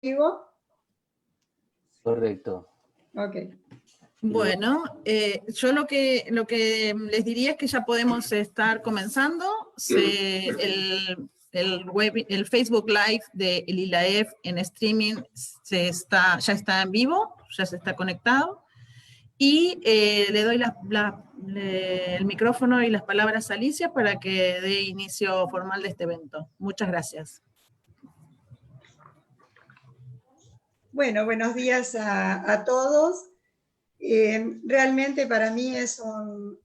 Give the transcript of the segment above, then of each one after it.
vivo? Correcto. Ok. Bueno, yo lo que les diría es que ya podemos estar comenzando. El Facebook Live de el ILAEF en streaming ya está en vivo, ya se está conectado. Y le doy el micrófono y las palabras a Alicia para que dé inicio formal de este evento. Muchas gracias. Bueno, buenos días a todos. Realmente para mí es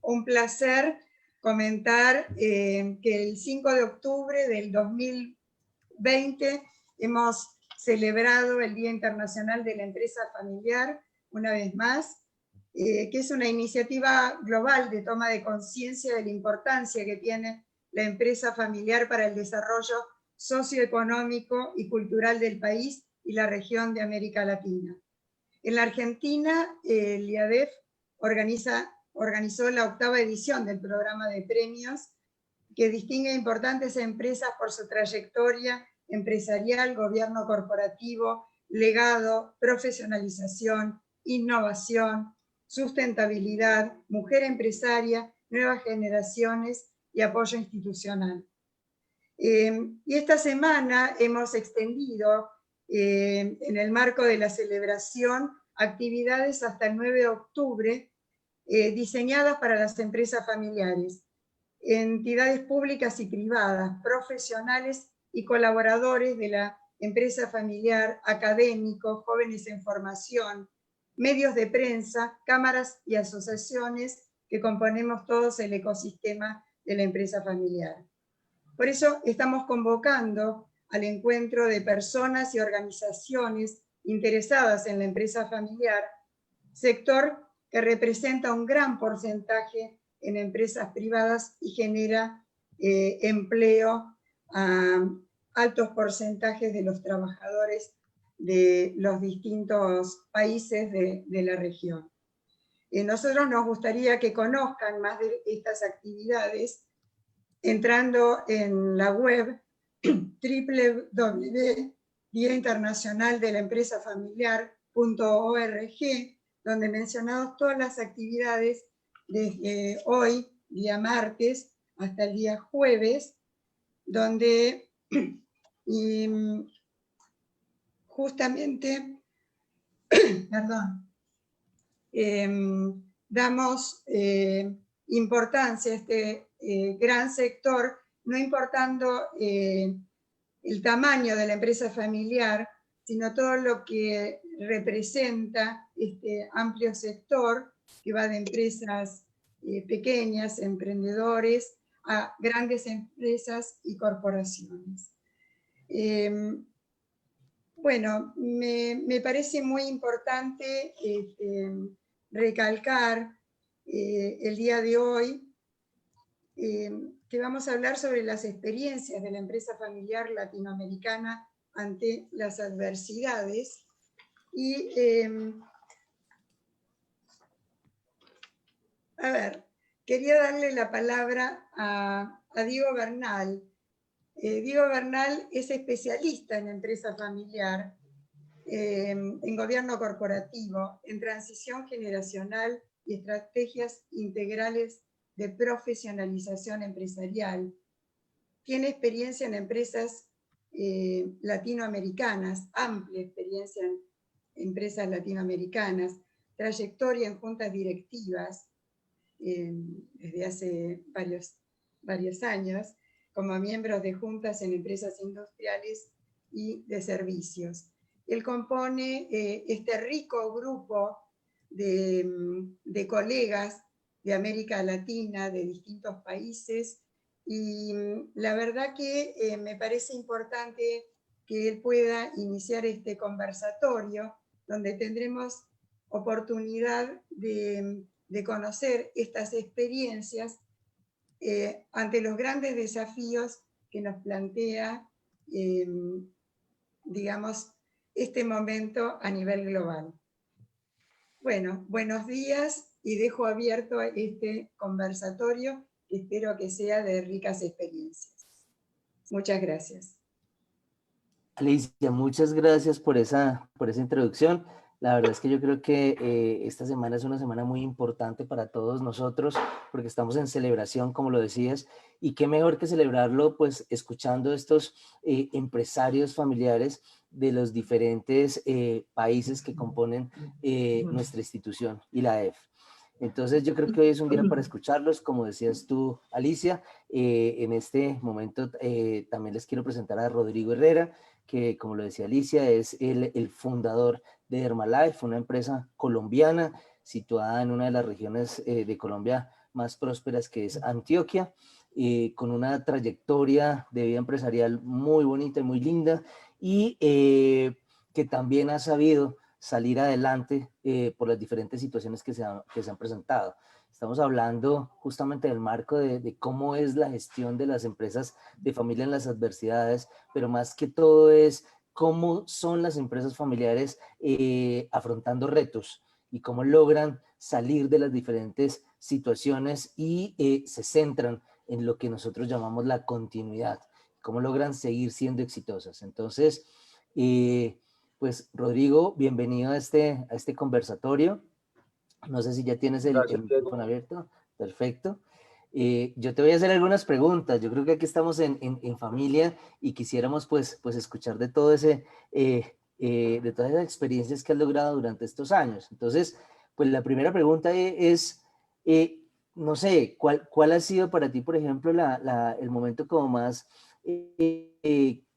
un placer comentar que el 5 de octubre del 2020 hemos celebrado el Día Internacional de la Empresa Familiar, una vez más, que es una iniciativa global de toma de conciencia de la importancia que tiene la empresa familiar para el desarrollo socioeconómico y cultural del país y la región de América Latina. En la Argentina, el IADEF organizó la 8ª edición del programa de premios que distingue importantes empresas por su trayectoria empresarial, gobierno corporativo, legado, profesionalización, innovación, sustentabilidad, mujer empresaria, nuevas generaciones y apoyo institucional. Y esta semana hemos extendido en el marco de la celebración actividades hasta el 9 de octubre diseñadas para las empresas familiares, entidades públicas y privadas, profesionales y colaboradores de la empresa familiar, académicos, jóvenes en formación, medios de prensa, cámaras y asociaciones que componemos todos el ecosistema de la empresa familiar. Por eso estamos convocando al encuentro de personas y organizaciones interesadas en la empresa familiar, sector que representa un gran porcentaje en empresas privadas y genera empleo a altos porcentajes de los trabajadores de los distintos países de la región. Nosotros nos gustaría que conozcan más de estas actividades entrando en la web www.diainternacionaldelaempresafamiliar.org, donde mencionamos todas las actividades desde hoy, día martes, hasta el día jueves, donde justamente damos importancia a este gran sector, no importando el tamaño de la empresa familiar, sino todo lo que representa este amplio sector que va de empresas pequeñas, emprendedores, a grandes empresas y corporaciones. Bueno, me parece muy importante recalcar el día de hoy que vamos a hablar sobre las experiencias de la empresa familiar latinoamericana ante las adversidades. Y, a ver, quería darle la palabra a Diego Bernal. Diego Bernal es especialista en empresa familiar, en gobierno corporativo, en transición generacional y estrategias integrales de profesionalización empresarial. Tiene experiencia en empresas latinoamericanas, amplia experiencia en empresas latinoamericanas, trayectoria en juntas directivas desde hace varios años, como miembros de juntas en empresas industriales y de servicios. Él compone este rico grupo de colegas de América Latina, de distintos países, y la verdad que me parece importante que él pueda iniciar este conversatorio, donde tendremos oportunidad de conocer estas experiencias ante los grandes desafíos que nos plantea, digamos, este momento a nivel global. Bueno, buenos días y dejo abierto este conversatorio que espero que sea de ricas experiencias. Muchas gracias. Alicia, muchas gracias por esa introducción. La verdad es que yo creo que esta semana es una semana muy importante para todos nosotros porque estamos en celebración, como lo decías, y qué mejor que celebrarlo pues escuchando estos empresarios familiares de los diferentes países que componen nuestra institución y la EF. Entonces yo creo que hoy es un día para escucharlos, como decías tú, Alicia. En este momento también les quiero presentar a Rodrigo Herrera, que como lo decía Alicia, es el fundador de Herbalife, una empresa colombiana situada en una de las regiones de Colombia más prósperas, que es Antioquia, con una trayectoria de vida empresarial muy bonita y muy linda, y que también ha sabido salir adelante por las diferentes situaciones que se han presentado. Estamos hablando justamente del marco de cómo es la gestión de las empresas de familia en las adversidades, pero más que todo es cómo son las empresas familiares afrontando retos y cómo logran salir de las diferentes situaciones y se centran en lo que nosotros llamamos la continuidad, cómo logran seguir siendo exitosas. Entonces, pues Rodrigo, bienvenido a este conversatorio. No sé si ya tienes Gracias, el micrófono Diego. abierto. Perfecto. Yo te voy a hacer algunas preguntas. Yo creo que aquí estamos en familia y quisiéramos pues escuchar de todo de todas esas experiencias que has logrado durante estos años. Entonces, pues la primera pregunta es, no sé, ¿cuál ha sido para ti, por ejemplo, el momento como más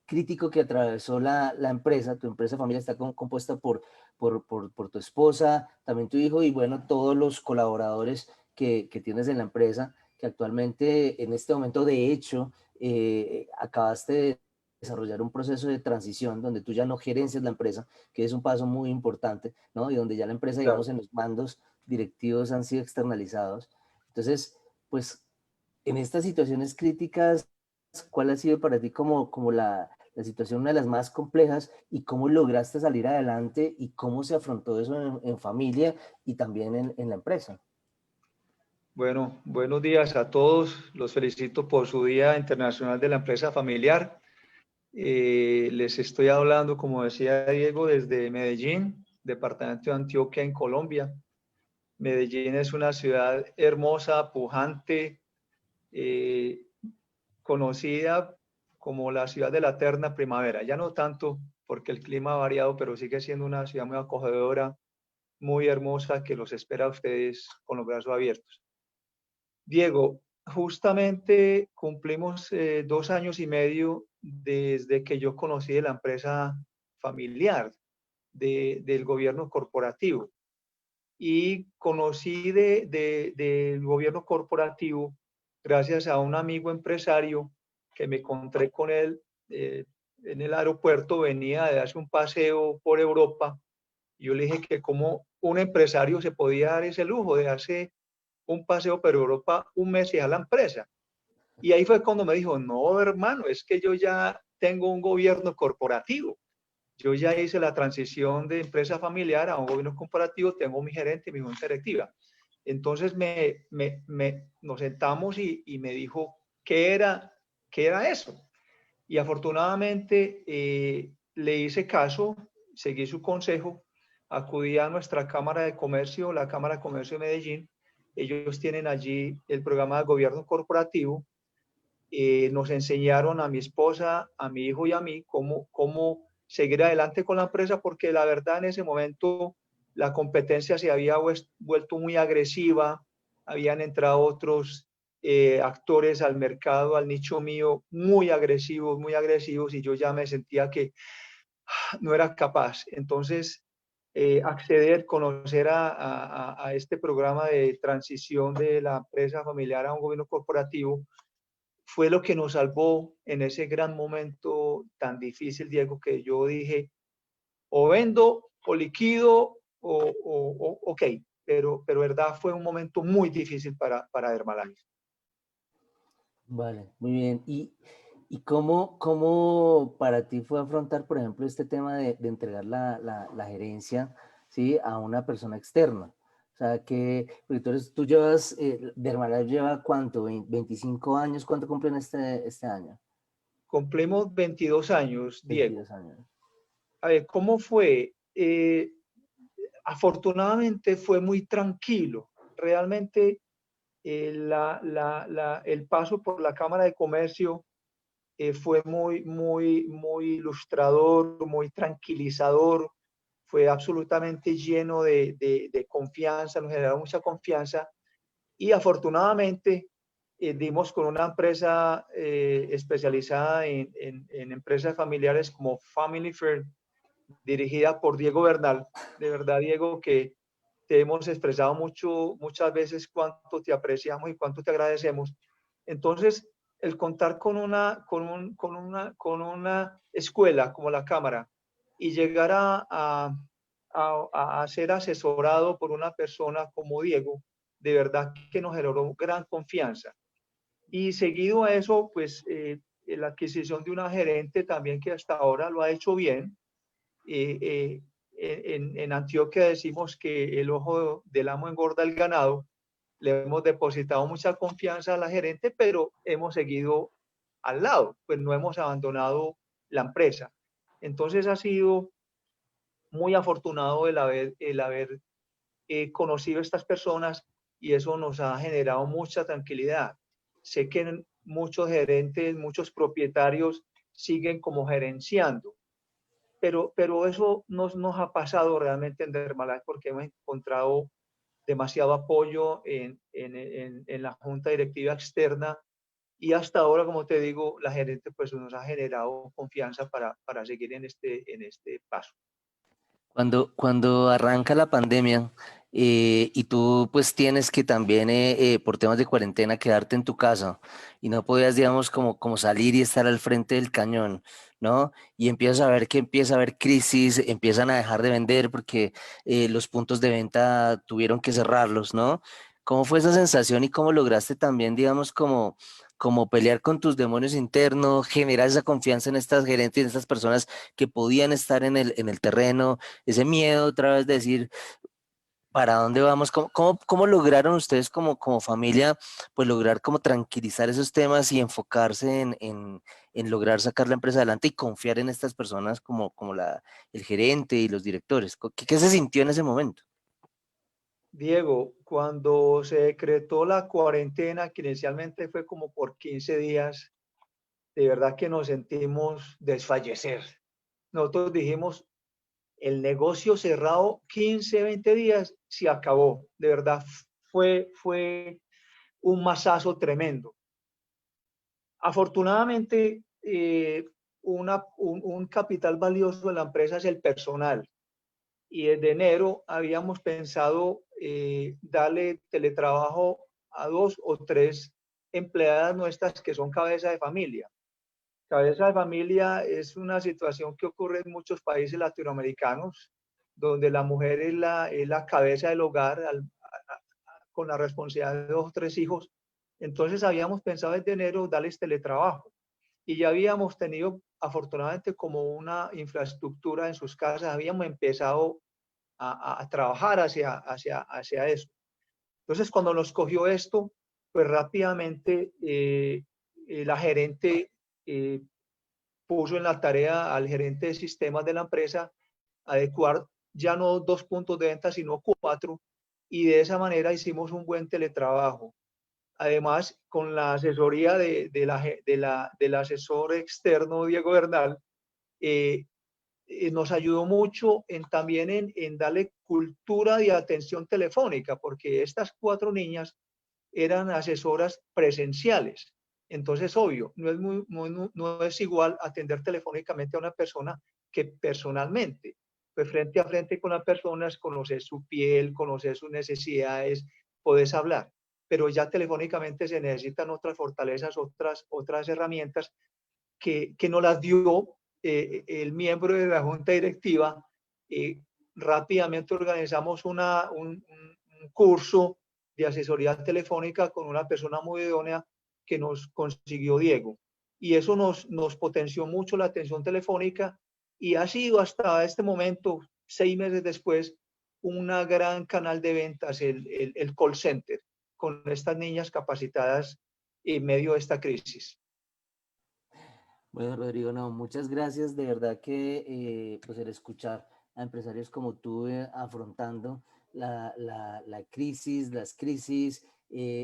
crítico que atravesó la empresa? Tu empresa familia está compuesta por tu esposa, también tu hijo y bueno, todos los colaboradores que tienes en la empresa, que actualmente en este momento de hecho acabaste de desarrollar un proceso de transición donde tú ya no gerencias la empresa, que es un paso muy importante, ¿no? Y donde ya la empresa, Claro. digamos, en los mandos directivos han sido externalizados. Entonces, pues en estas situaciones críticas, ¿cuál ha sido para ti como la situación una de las más complejas y cómo lograste salir adelante y cómo se afrontó eso en familia y también en la empresa? Bueno, buenos días a todos. Los felicito por su Día Internacional de la Empresa Familiar. Les estoy hablando, como decía Diego, desde Medellín, departamento de Antioquia, en Colombia. Medellín es una ciudad hermosa, pujante, eh, conocida como la ciudad de la eterna primavera. Ya no tanto porque el clima ha variado, pero sigue siendo una ciudad muy acogedora, muy hermosa, que los espera a ustedes con los brazos abiertos. Diego, justamente cumplimos 2 años y medio desde que yo conocí de la empresa familiar del gobierno corporativo. Y conocí del gobierno corporativo gracias a un amigo empresario que me encontré con él en el aeropuerto, venía de hacer un paseo por Europa. Y yo le dije que como un empresario se podía dar ese lujo de hacer un paseo por Europa un mes y a la empresa. Y ahí fue cuando me dijo, no, hermano, es que yo ya tengo un gobierno corporativo. Yo ya hice la transición de empresa familiar a un gobierno corporativo, tengo mi gerente y mi junta directiva. Entonces nos sentamos y me dijo qué era eso. Y afortunadamente le hice caso, seguí su consejo, acudí a nuestra Cámara de Comercio, la Cámara de Comercio de Medellín. Ellos tienen allí el programa de gobierno corporativo. Nos enseñaron a mi esposa, a mi hijo y a mí cómo seguir adelante con la empresa, porque la verdad en ese momento la competencia se había vuelto muy agresiva, habían entrado otros actores al mercado, al nicho mío, muy agresivos, y yo ya me sentía que no era capaz. Entonces, acceder, conocer a este programa de transición de la empresa familiar a un gobierno corporativo fue lo que nos salvó en ese gran momento tan difícil, Diego, que yo dije, o vendo, o liquido, ok, pero verdad fue un momento muy difícil para Herbalife. Vale, muy bien. ¿Y cómo para ti fue afrontar, por ejemplo, este tema de entregar la gerencia, ¿sí? A una persona externa? O sea, porque tú llevas, de Herbalife lleva ¿cuánto? ¿25 años? ¿Cuánto cumplen este año? Cumplimos 22 años, Diego. 22 años. A ver, ¿cómo fue? Afortunadamente fue muy tranquilo. Realmente el paso por la Cámara de Comercio fue muy ilustrador, muy tranquilizador, fue absolutamente lleno de confianza, nos generó mucha confianza y afortunadamente dimos con una empresa especializada en empresas familiares como Family Fair, dirigida por Diego Bernal. De verdad, Diego, que te hemos expresado muchas veces cuánto te apreciamos y cuánto te agradecemos. Entonces, el contar con una escuela como la Cámara y llegar a ser asesorado por una persona como Diego, de verdad que nos generó gran confianza. Y seguido a eso, pues la adquisición de una gerente también que hasta ahora lo ha hecho bien. En Antioquia decimos que el ojo del amo engorda el ganado. Le hemos depositado mucha confianza a la gerente, pero hemos seguido al lado, pues no hemos abandonado la empresa. Entonces ha sido muy afortunado el haber conocido a estas personas y eso nos ha generado mucha tranquilidad. Sé que muchos gerentes, muchos propietarios siguen como gerenciando, pero eso nos ha pasado realmente en Dermalife porque hemos encontrado demasiado apoyo en la junta directiva externa y hasta ahora, como te digo, la gerente pues nos ha generado confianza para seguir en este paso. Cuando arranca la pandemia y tú pues tienes que también por temas de cuarentena quedarte en tu casa y no podías, digamos, como salir y estar al frente del cañón, ¿no? Y empiezas a ver que empieza a haber crisis, empiezan a dejar de vender porque los puntos de venta tuvieron que cerrarlos, ¿no? ¿Cómo fue esa sensación y cómo lograste también, digamos, como pelear con tus demonios internos, generar esa confianza en estas gerentes, en estas personas que podían estar en el terreno, ese miedo otra vez de decir, ¿para dónde vamos? ¿Cómo lograron ustedes como familia, pues lograr como tranquilizar esos temas y enfocarse en lograr sacar la empresa adelante y confiar en estas personas como el gerente y los directores? ¿Qué se sintió en ese momento? Diego, cuando se decretó la cuarentena, que inicialmente fue como por 15 días, de verdad que nos sentimos desfallecer. Nosotros dijimos, el negocio cerrado 15, 20 días, se acabó. De verdad, fue un masazo tremendo. Afortunadamente, un capital valioso de la empresa es el personal. Y desde enero habíamos pensado darle teletrabajo a 2 o 3 empleadas nuestras que son cabeza de familia. Cabeza de familia es una situación que ocurre en muchos países latinoamericanos, donde la mujer es la cabeza del hogar con la responsabilidad de 2 o 3 hijos. Entonces habíamos pensado desde enero darles teletrabajo y ya habíamos tenido afortunadamente como una infraestructura en sus casas, habíamos empezado a trabajar hacia eso. Entonces cuando nos cogió esto, pues rápidamente la gerente puso en la tarea al gerente de sistemas de la empresa adecuar ya no 2 puntos de venta, sino 4, y de esa manera hicimos un buen teletrabajo. Además, con la asesoría del asesor externo, Diego Bernal, nos ayudó mucho también en darle cultura de atención telefónica, porque estas 4 niñas eran asesoras presenciales. Entonces, obvio, no es igual atender telefónicamente a una persona que personalmente. Pues frente a frente con las personas, conocer su piel, conocer sus necesidades, podés hablar. Pero ya telefónicamente se necesitan otras fortalezas, otras herramientas que nos las dio el miembro de la junta directiva. Rápidamente organizamos un curso de asesoría telefónica con una persona muy idónea que nos consiguió Diego. Y eso nos potenció mucho la atención telefónica y ha sido hasta este momento, 6 meses después, una gran canal de ventas, el call center, con estas niñas capacitadas en medio de esta crisis. Bueno, Rodrigo, no, muchas gracias. De verdad que pues el escuchar a empresarios como tú afrontando la crisis, las crisis,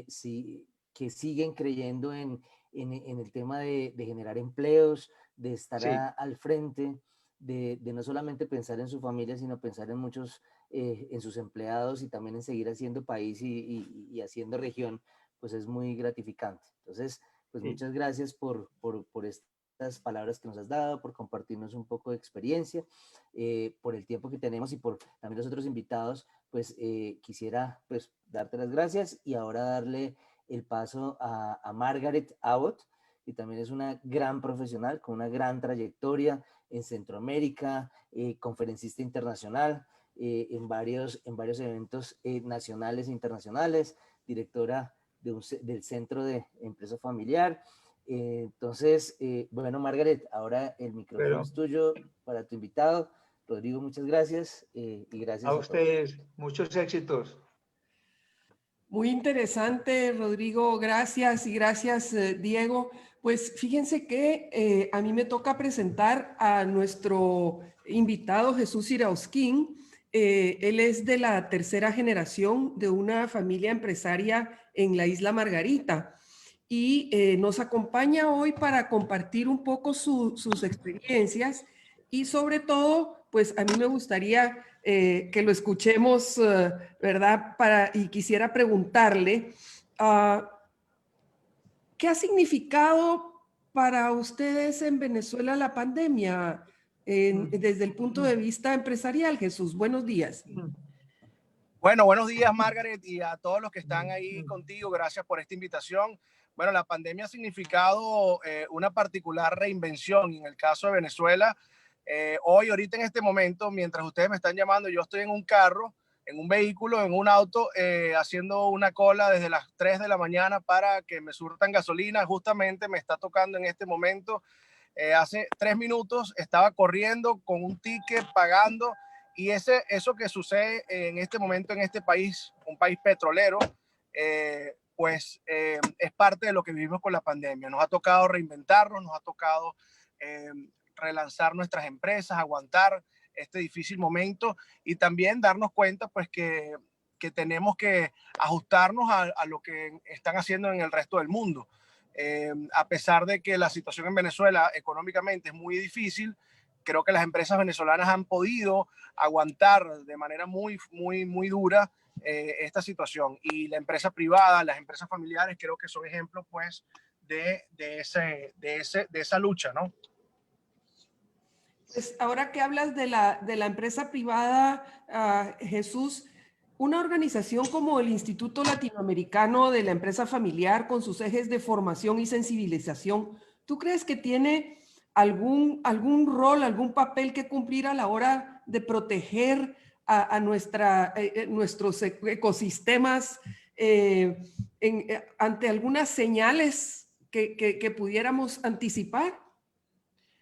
sí, que siguen creyendo en el tema de generar empleos, de estar Sí, al frente, de no solamente pensar en su familia, sino pensar en muchos, en sus empleados y también en seguir haciendo país y haciendo región, pues es muy gratificante. Entonces, pues sí. muchas gracias por estas palabras que nos has dado, por compartirnos un poco de experiencia, por el tiempo que tenemos y por también los otros invitados, pues quisiera pues darte las gracias y ahora darle el paso a Margaret Abbott, que también es una gran profesional con una gran trayectoria en Centroamérica, conferencista internacional, en varios eventos nacionales e internacionales, directora del Centro de Empresa Familiar. Entonces, bueno, Margaret, ahora el micrófono Pero es tuyo para tu invitado. Rodrigo, muchas gracias y a gracias a todos. ustedes muchos éxitos. Muy interesante, Rodrigo. Gracias y gracias, Diego. Pues fíjense que a mí me toca presentar a nuestro invitado Jesús Irausquín. Él es de la tercera generación de una familia empresaria en la Isla Margarita y nos acompaña hoy para compartir un poco sus experiencias y sobre todo, pues a mí me gustaría que lo escuchemos, ¿verdad? Y quisiera preguntarle, ¿qué ha significado para ustedes en Venezuela la pandemia desde el punto de vista empresarial? Jesús, buenos días. Bueno, buenos días, Margaret, y a todos los que están ahí contigo. Gracias por esta invitación. Bueno, la pandemia ha significado una particular reinvención. Y en el caso de Venezuela, hoy, ahorita en este momento, mientras ustedes me están llamando, yo estoy en un carro, en un vehículo, en un auto, haciendo una cola desde las 3 de la mañana para que me surtan gasolina. Justamente me está tocando en este momento. Hace 3 minutos estaba corriendo con un ticket, pagando. Y eso que sucede en este momento en este país, un país petrolero, es parte de lo que vivimos con la pandemia. Nos ha tocado reinventarnos, nos ha tocado relanzar nuestras empresas, aguantar este difícil momento y también darnos cuenta pues que tenemos que ajustarnos a lo que están haciendo en el resto del mundo. A pesar de que la situación en Venezuela económicamente es muy difícil, creo que las empresas venezolanas han podido aguantar de manera muy dura esta situación. Y la empresa privada, las empresas familiares, creo que son ejemplos pues de esa lucha, ¿no? Pues ahora que hablas de la empresa privada, Jesús, una organización como el Instituto Latinoamericano de la Empresa Familiar, con sus ejes de formación y sensibilización, ¿tú crees que tiene algún rol, algún papel que cumplir a la hora de proteger a nuestros ecosistemas ante algunas señales que pudiéramos anticipar?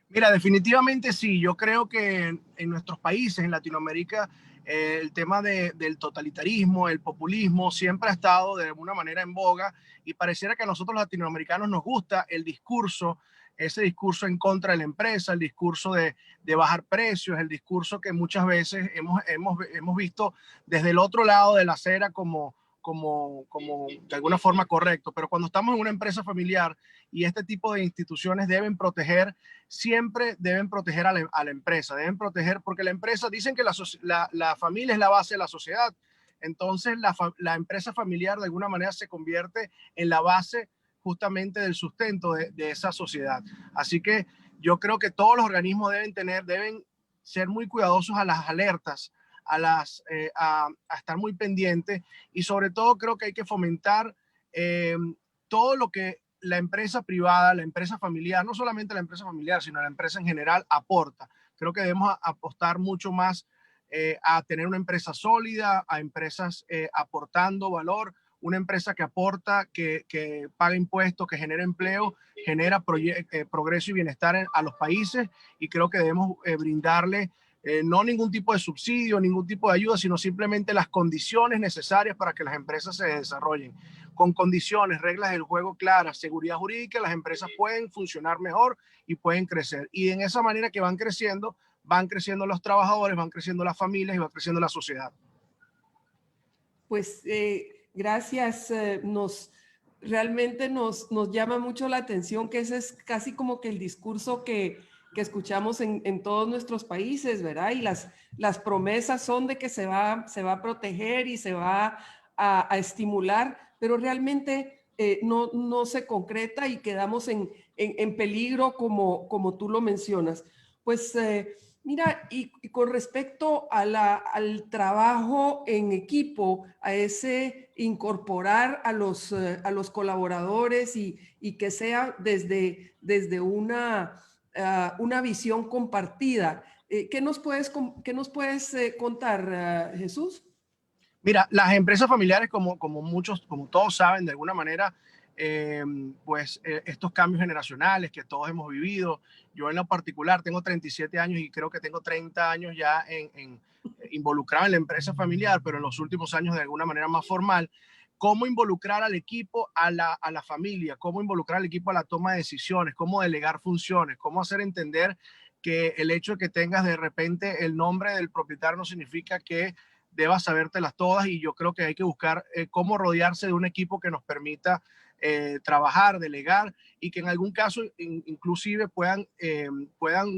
Mira, definitivamente sí. Yo creo que en nuestros países, en Latinoamérica, el tema del totalitarismo, el populismo, siempre ha estado de alguna manera en boga y pareciera que a nosotros los latinoamericanos nos gusta el discurso, ese discurso en contra de la empresa, el discurso de bajar precios, el discurso que muchas veces hemos visto desde el otro lado de la acera como de alguna forma correcto. Pero cuando estamos en una empresa familiar y este tipo de instituciones deben proteger, siempre deben proteger a la empresa, deben proteger porque la empresa, dicen que la familia es la base de la sociedad. Entonces la empresa familiar de alguna manera se convierte en la base justamente del sustento de esa sociedad. Así que yo creo que todos los organismos deben ser muy cuidadosos a las alertas, a estar muy pendientes y sobre todo creo que hay que fomentar todo lo que la empresa privada, la empresa familiar, no solamente la empresa familiar, sino la empresa en general aporta. Creo que debemos apostar mucho más a tener una empresa sólida, a empresas aportando valor, una empresa que aporta, que paga impuestos, que genera empleo, genera progreso y bienestar a los países y creo que debemos brindarle no ningún tipo de subsidio, ningún tipo de ayuda, sino simplemente las condiciones necesarias para que las empresas se desarrollen. con condiciones, reglas del juego claras, seguridad jurídica, las empresas pueden funcionar mejor y pueden crecer. Y en esa manera que van creciendo los trabajadores, van creciendo las familias y va creciendo la sociedad. Pues gracias, realmente nos llama mucho la atención que ese es casi como que el discurso que escuchamos en todos nuestros países, ¿verdad? Y las promesas son de que se va a proteger y se va a estimular, pero realmente no se concreta y quedamos en peligro como tú lo mencionas. Pues mira, y con respecto al trabajo en equipo, a ese incorporar a los colaboradores y que sea desde una visión compartida. ¿Qué nos puedes contar, Jesús? Mira, las empresas familiares, como todos saben, de alguna manera, estos cambios generacionales que todos hemos vivido, yo en lo particular tengo 37 años y creo que tengo 30 años ya involucrado en la empresa familiar, pero en los últimos años de alguna manera más formal. Cómo involucrar al equipo a la familia, cómo involucrar al equipo a la toma de decisiones, cómo delegar funciones, cómo hacer entender que el hecho de que tengas de repente el nombre del propietario no significa que debas sabértelas todas, y yo creo que hay que buscar cómo rodearse de un equipo que nos permita trabajar, delegar y que en algún caso inclusive puedan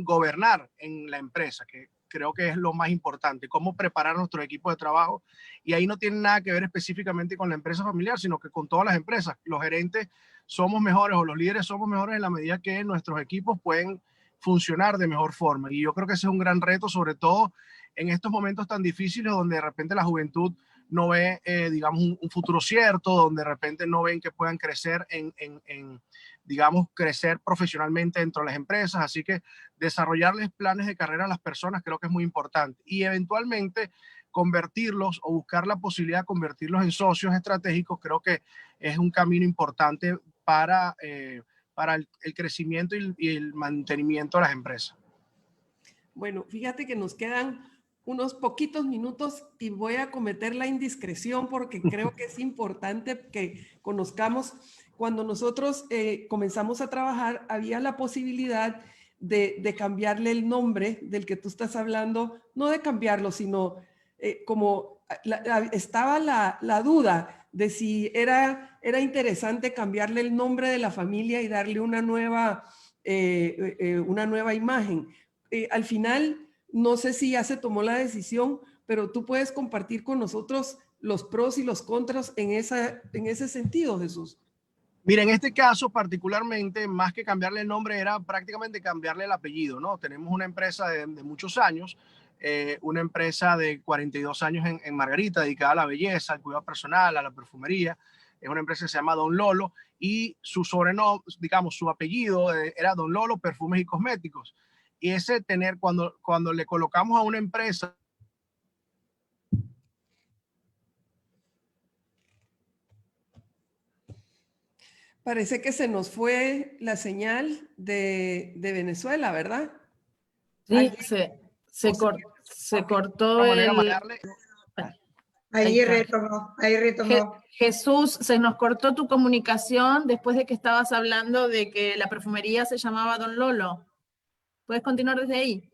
gobernar en la empresa, que creo que es lo más importante, cómo preparar nuestro equipo de trabajo. Y ahí no tiene nada que ver específicamente con la empresa familiar, sino que con todas las empresas. Los gerentes somos mejores o los líderes somos mejores en la medida que nuestros equipos pueden funcionar de mejor forma. Y yo creo que ese es un gran reto, sobre todo en estos momentos tan difíciles donde de repente la juventud no ve, digamos, un futuro cierto, donde de repente no ven que puedan crecer digamos, crecer profesionalmente dentro de las empresas. Así que desarrollarles planes de carrera a las personas creo que es muy importante. Y eventualmente convertirlos o buscar la posibilidad de convertirlos en socios estratégicos creo que es un camino importante para el crecimiento y el mantenimiento de las empresas. Bueno, fíjate que nos quedan unos poquitos minutos y voy a cometer la indiscreción porque creo que es importante que conozcamos. Cuando nosotros comenzamos a trabajar, había la posibilidad de cambiarle el nombre del que tú estás hablando, no de cambiarlo, sino como estaba la duda de si era interesante cambiarle el nombre de la familia y darle una nueva imagen. Al final, no sé si ya se tomó la decisión, pero tú puedes compartir con nosotros los pros y los contras en ese sentido, Jesús. Mira, en este caso particularmente, más que cambiarle el nombre, era prácticamente cambiarle el apellido, ¿no? Tenemos una empresa de muchos años, una empresa de 42 años en Margarita, dedicada a la belleza, al cuidado personal, a la perfumería. Es una empresa que se llama Don Lolo y su sobrenombre, digamos, su apellido era Don Lolo Perfumes y Cosméticos. Y ese tener, cuando le colocamos a una empresa. Parece que se nos fue la señal de Venezuela, ¿verdad? Sí, se cortó Ahí retomó. Jesús, se nos cortó tu comunicación después de que estabas hablando de que la perfumería se llamaba Don Lolo. ¿Puedes continuar desde ahí?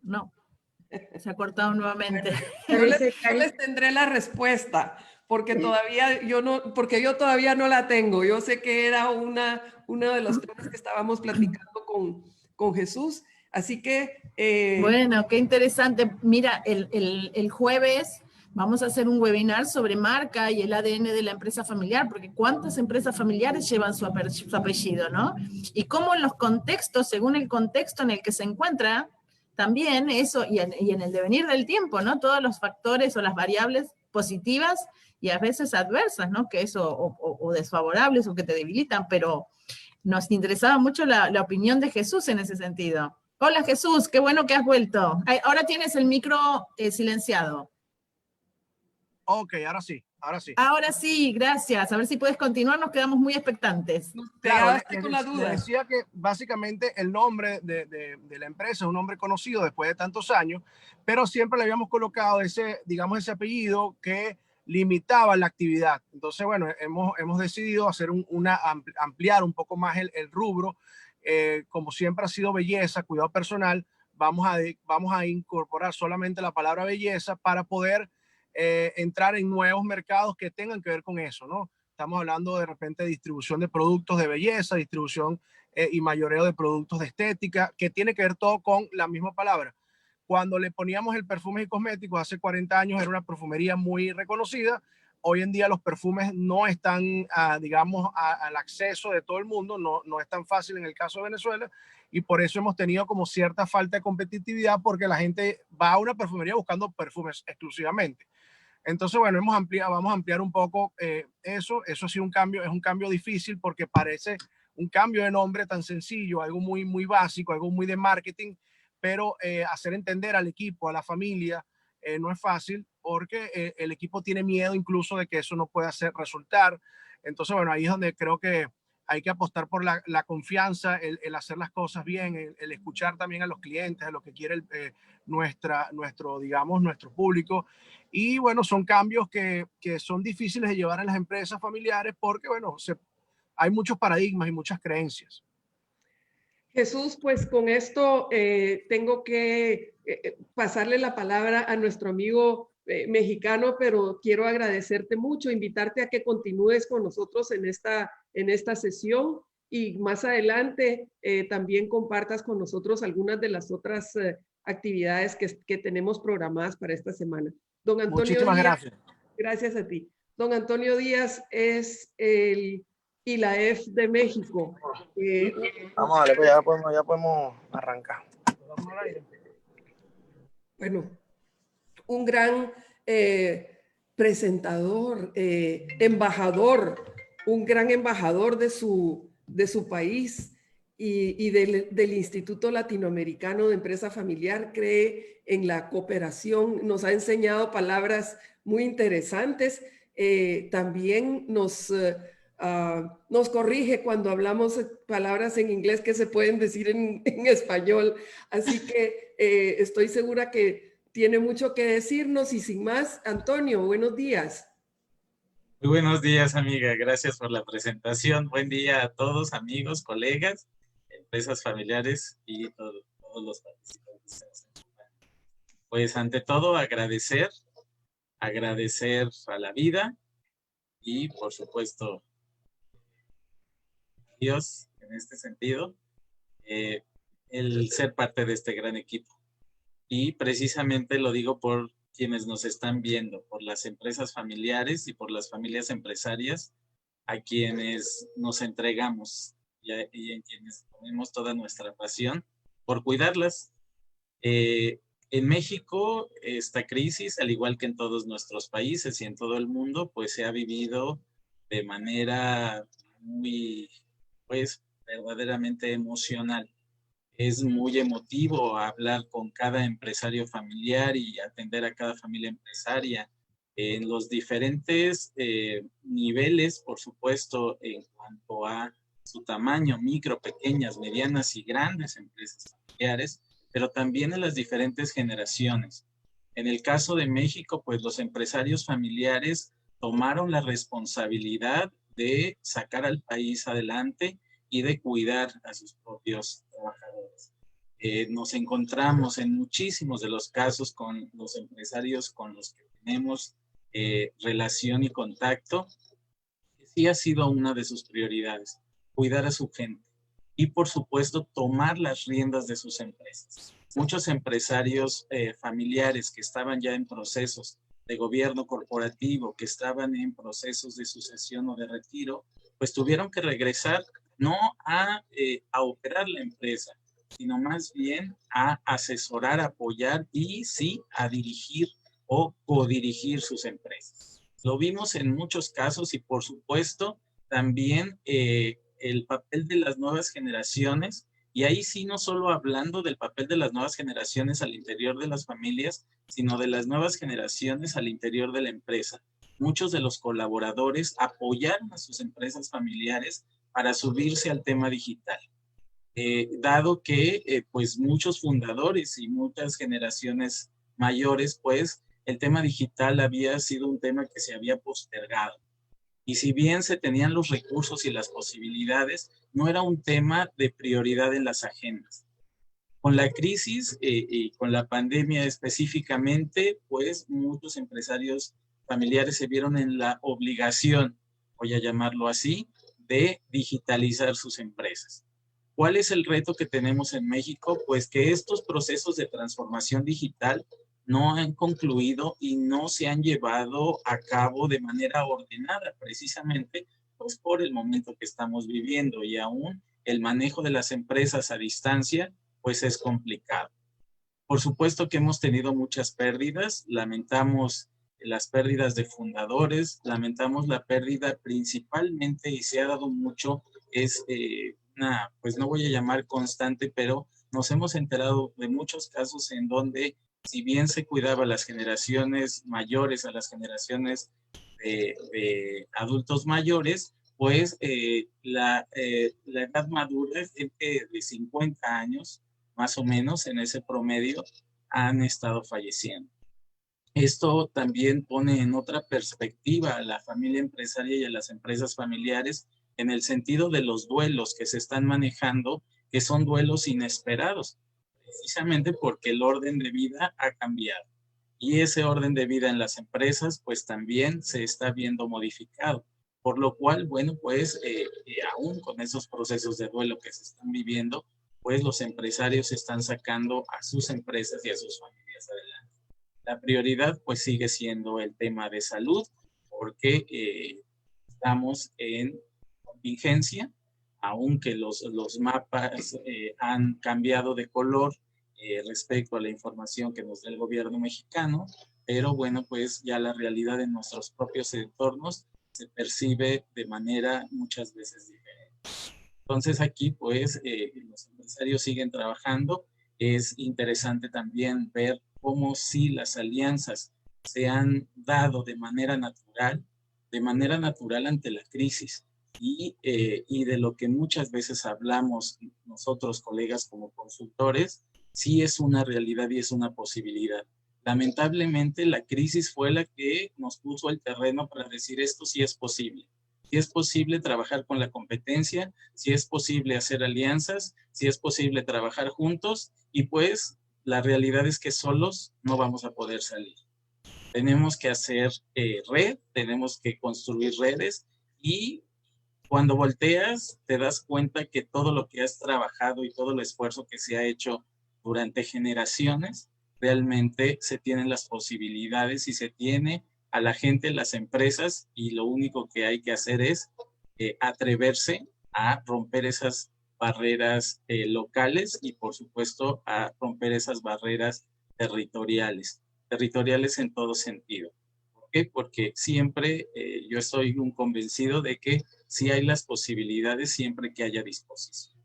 No, se ha cortado nuevamente. Yo les tendré la respuesta, porque yo todavía no la tengo. Yo sé que era uno de los temas que estábamos platicando con Jesús, así que... Bueno, qué interesante. Mira, el jueves vamos a hacer un webinar sobre marca y el ADN de la empresa familiar, porque cuántas empresas familiares llevan su apellido, ¿no? Y cómo en los contextos, según el contexto en el que se encuentra, también eso, y en el devenir del tiempo, ¿no? Todos los factores o las variables positivas y a veces adversas, ¿no? Que eso, o desfavorables o que te debilitan, pero nos interesaba mucho la opinión de Jesús en ese sentido. Hola Jesús, qué bueno que has vuelto. Ahora tienes el micro silenciado. Ok, ahora sí. Ahora sí. Ahora sí, gracias. A ver si puedes continuar, nos quedamos muy expectantes. Te Claro, quedaste con la les duda. decía que básicamente el nombre de la empresa es un nombre conocido después de tantos años, pero siempre le habíamos colocado ese, digamos, ese apellido que limitaba la actividad. Entonces, bueno, hemos decidido hacer ampliar un poco más el rubro. Como siempre ha sido belleza, cuidado personal, vamos a incorporar solamente la palabra belleza para poder entrar en nuevos mercados que tengan que ver con eso, ¿no? Estamos hablando de repente de distribución de productos de belleza, distribución y mayoreo de productos de estética, que tiene que ver todo con la misma palabra. Cuando le poníamos el perfumes y cosméticos hace 40 años era una perfumería muy reconocida. Hoy en día los perfumes no están, digamos, al acceso de todo el mundo, no es tan fácil en el caso de Venezuela, y por eso hemos tenido como cierta falta de competitividad, porque la gente va a una perfumería buscando perfumes exclusivamente. Entonces, bueno, vamos a ampliar un poco eso. Eso ha sido un cambio, es un cambio difícil porque parece un cambio de nombre tan sencillo, algo muy, muy básico, algo muy de marketing, pero hacer entender al equipo, a la familia, no es fácil porque el equipo tiene miedo incluso de que eso no pueda resultar. Entonces, bueno, ahí es donde creo que hay que apostar por la confianza, el hacer las cosas bien, el escuchar también a los clientes, a lo que quiere nuestro público. Y bueno, son cambios que son difíciles de llevar en las empresas familiares porque, bueno, hay muchos paradigmas y muchas creencias. Jesús, pues con esto tengo que pasarle la palabra a nuestro amigo mexicano, pero quiero agradecerte mucho, invitarte a que continúes con nosotros en esta sesión y más adelante también compartas con nosotros algunas de las otras actividades que tenemos programadas para esta semana. Don Antonio Muchísimas Díaz, gracias. gracias a ti. Don Antonio Díaz es el ILAEF de México. Vamos a ver, pues ya podemos arrancar. Bueno, un gran presentador, embajador, un gran embajador de su país y del Instituto Latinoamericano de Empresa Familiar, cree en la cooperación, nos ha enseñado palabras muy interesantes, también nos corrige cuando hablamos palabras en inglés que se pueden decir en español, así que estoy segura que tiene mucho que decirnos y sin más, Antonio, buenos días. Muy buenos días, amiga. Gracias por la presentación. Buen día a todos, amigos, colegas, empresas familiares y todos los participantes. Pues ante todo agradecer a la vida y por supuesto a Dios en este sentido, el ser parte de este gran equipo. Y precisamente lo digo por quienes nos están viendo, por las empresas familiares y por las familias empresarias a quienes nos entregamos y en quienes ponemos toda nuestra pasión por cuidarlas. En México, esta crisis, al igual que en todos nuestros países y en todo el mundo, pues se ha vivido de manera muy, pues, verdaderamente emocional. Es muy emotivo hablar con cada empresario familiar y atender a cada familia empresaria en los diferentes niveles, por supuesto, en cuanto a su tamaño, micro, pequeñas, medianas y grandes empresas familiares, pero también en las diferentes generaciones. En el caso de México, pues los empresarios familiares tomaron la responsabilidad de sacar al país adelante y de cuidar a sus propios trabajadores. Nos encontramos en muchísimos de los casos con los empresarios con los que tenemos relación y contacto. Sí ha sido una de sus prioridades, cuidar a su gente y por supuesto tomar las riendas de sus empresas. Muchos empresarios familiares que estaban ya en procesos de gobierno corporativo, que estaban en procesos de sucesión o de retiro, pues tuvieron que regresar no a operar la empresa, sino más bien a asesorar, apoyar y sí a dirigir o codirigir sus empresas. Lo vimos en muchos casos y por supuesto también el papel de las nuevas generaciones, y ahí sí no solo hablando del papel de las nuevas generaciones al interior de las familias, sino de las nuevas generaciones al interior de la empresa. muchos de los colaboradores apoyaron a sus empresas familiares para subirse al tema digital. Dado que pues muchos fundadores y muchas generaciones mayores, pues el tema digital había sido un tema que se había postergado. Y si bien se tenían los recursos y las posibilidades, no era un tema de prioridad en las agendas. Con la crisis y con la pandemia específicamente, pues muchos empresarios familiares se vieron en la obligación, voy a llamarlo así, de digitalizar sus empresas. ¿Cuál es el reto que tenemos en México? Pues que estos procesos de transformación digital no han concluido y no se han llevado a cabo de manera ordenada, precisamente pues por el momento que estamos viviendo, y aún el manejo de las empresas a distancia pues es complicado. Por supuesto que hemos tenido muchas pérdidas, lamentamos las pérdidas de fundadores, lamentamos la pérdida principalmente, y se ha dado mucho, es pues no voy a llamar constante, pero nos hemos enterado de muchos casos en donde, si bien se cuidaba a las generaciones mayores, a las generaciones de adultos mayores, pues la edad madura es de 50 años, más o menos en ese promedio, han estado falleciendo. Esto también pone en otra perspectiva a la familia empresaria y a las empresas familiares en el sentido de los duelos que se están manejando, que son duelos inesperados, precisamente porque el orden de vida ha cambiado. Y ese orden de vida en las empresas, pues también se está viendo modificado. Por lo cual, bueno, pues aún con esos procesos de duelo que se están viviendo, pues los empresarios están sacando a sus empresas y a sus familias adelante. La prioridad pues sigue siendo el tema de salud, porque estamos en contingencia, aunque los mapas han cambiado de color respecto a la información que nos da el gobierno mexicano, pero bueno, pues ya la realidad en nuestros propios entornos se percibe de manera muchas veces diferente. Entonces aquí pues los empresarios siguen trabajando. Es interesante también ver cómo si las alianzas se han dado de manera natural ante la crisis, y de lo que muchas veces hablamos nosotros, colegas, como consultores, sí es una realidad y es una posibilidad. Lamentablemente la crisis fue la que nos puso el terreno para decir esto sí es posible. Si es posible trabajar con la competencia, si es posible hacer alianzas, si es posible trabajar juntos, y pues la realidad es que solos no vamos a poder salir. Tenemos que hacer red, tenemos que construir redes, y cuando volteas te das cuenta que todo lo que has trabajado y todo el esfuerzo que se ha hecho durante generaciones, realmente se tienen las posibilidades y se tiene a la gente, las empresas, y lo único que hay que hacer es atreverse a romper esas barreras locales y por supuesto a romper esas barreras territoriales en todo sentido. ¿Por qué? Porque siempre yo estoy un convencido de que sí hay las posibilidades siempre que haya disposición.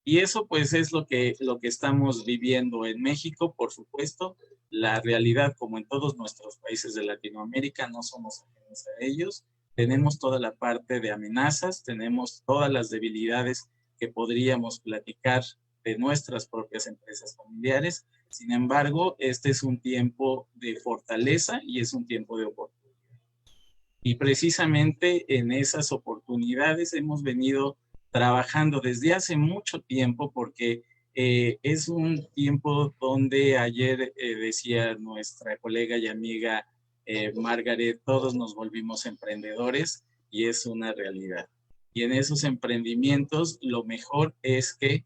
Y eso pues es lo que estamos viviendo en México, por supuesto. La realidad, como en todos nuestros países de Latinoamérica, no somos ajenos a ellos. Tenemos toda la parte de amenazas, tenemos todas las debilidades que podríamos platicar de nuestras propias empresas familiares. Sin embargo, este es un tiempo de fortaleza y es un tiempo de oportunidad. Y precisamente en esas oportunidades hemos venido trabajando desde hace mucho tiempo, porque es un tiempo donde ayer decía nuestra colega y amiga Margaret, todos nos volvimos emprendedores, y es una realidad. Y en esos emprendimientos lo mejor es que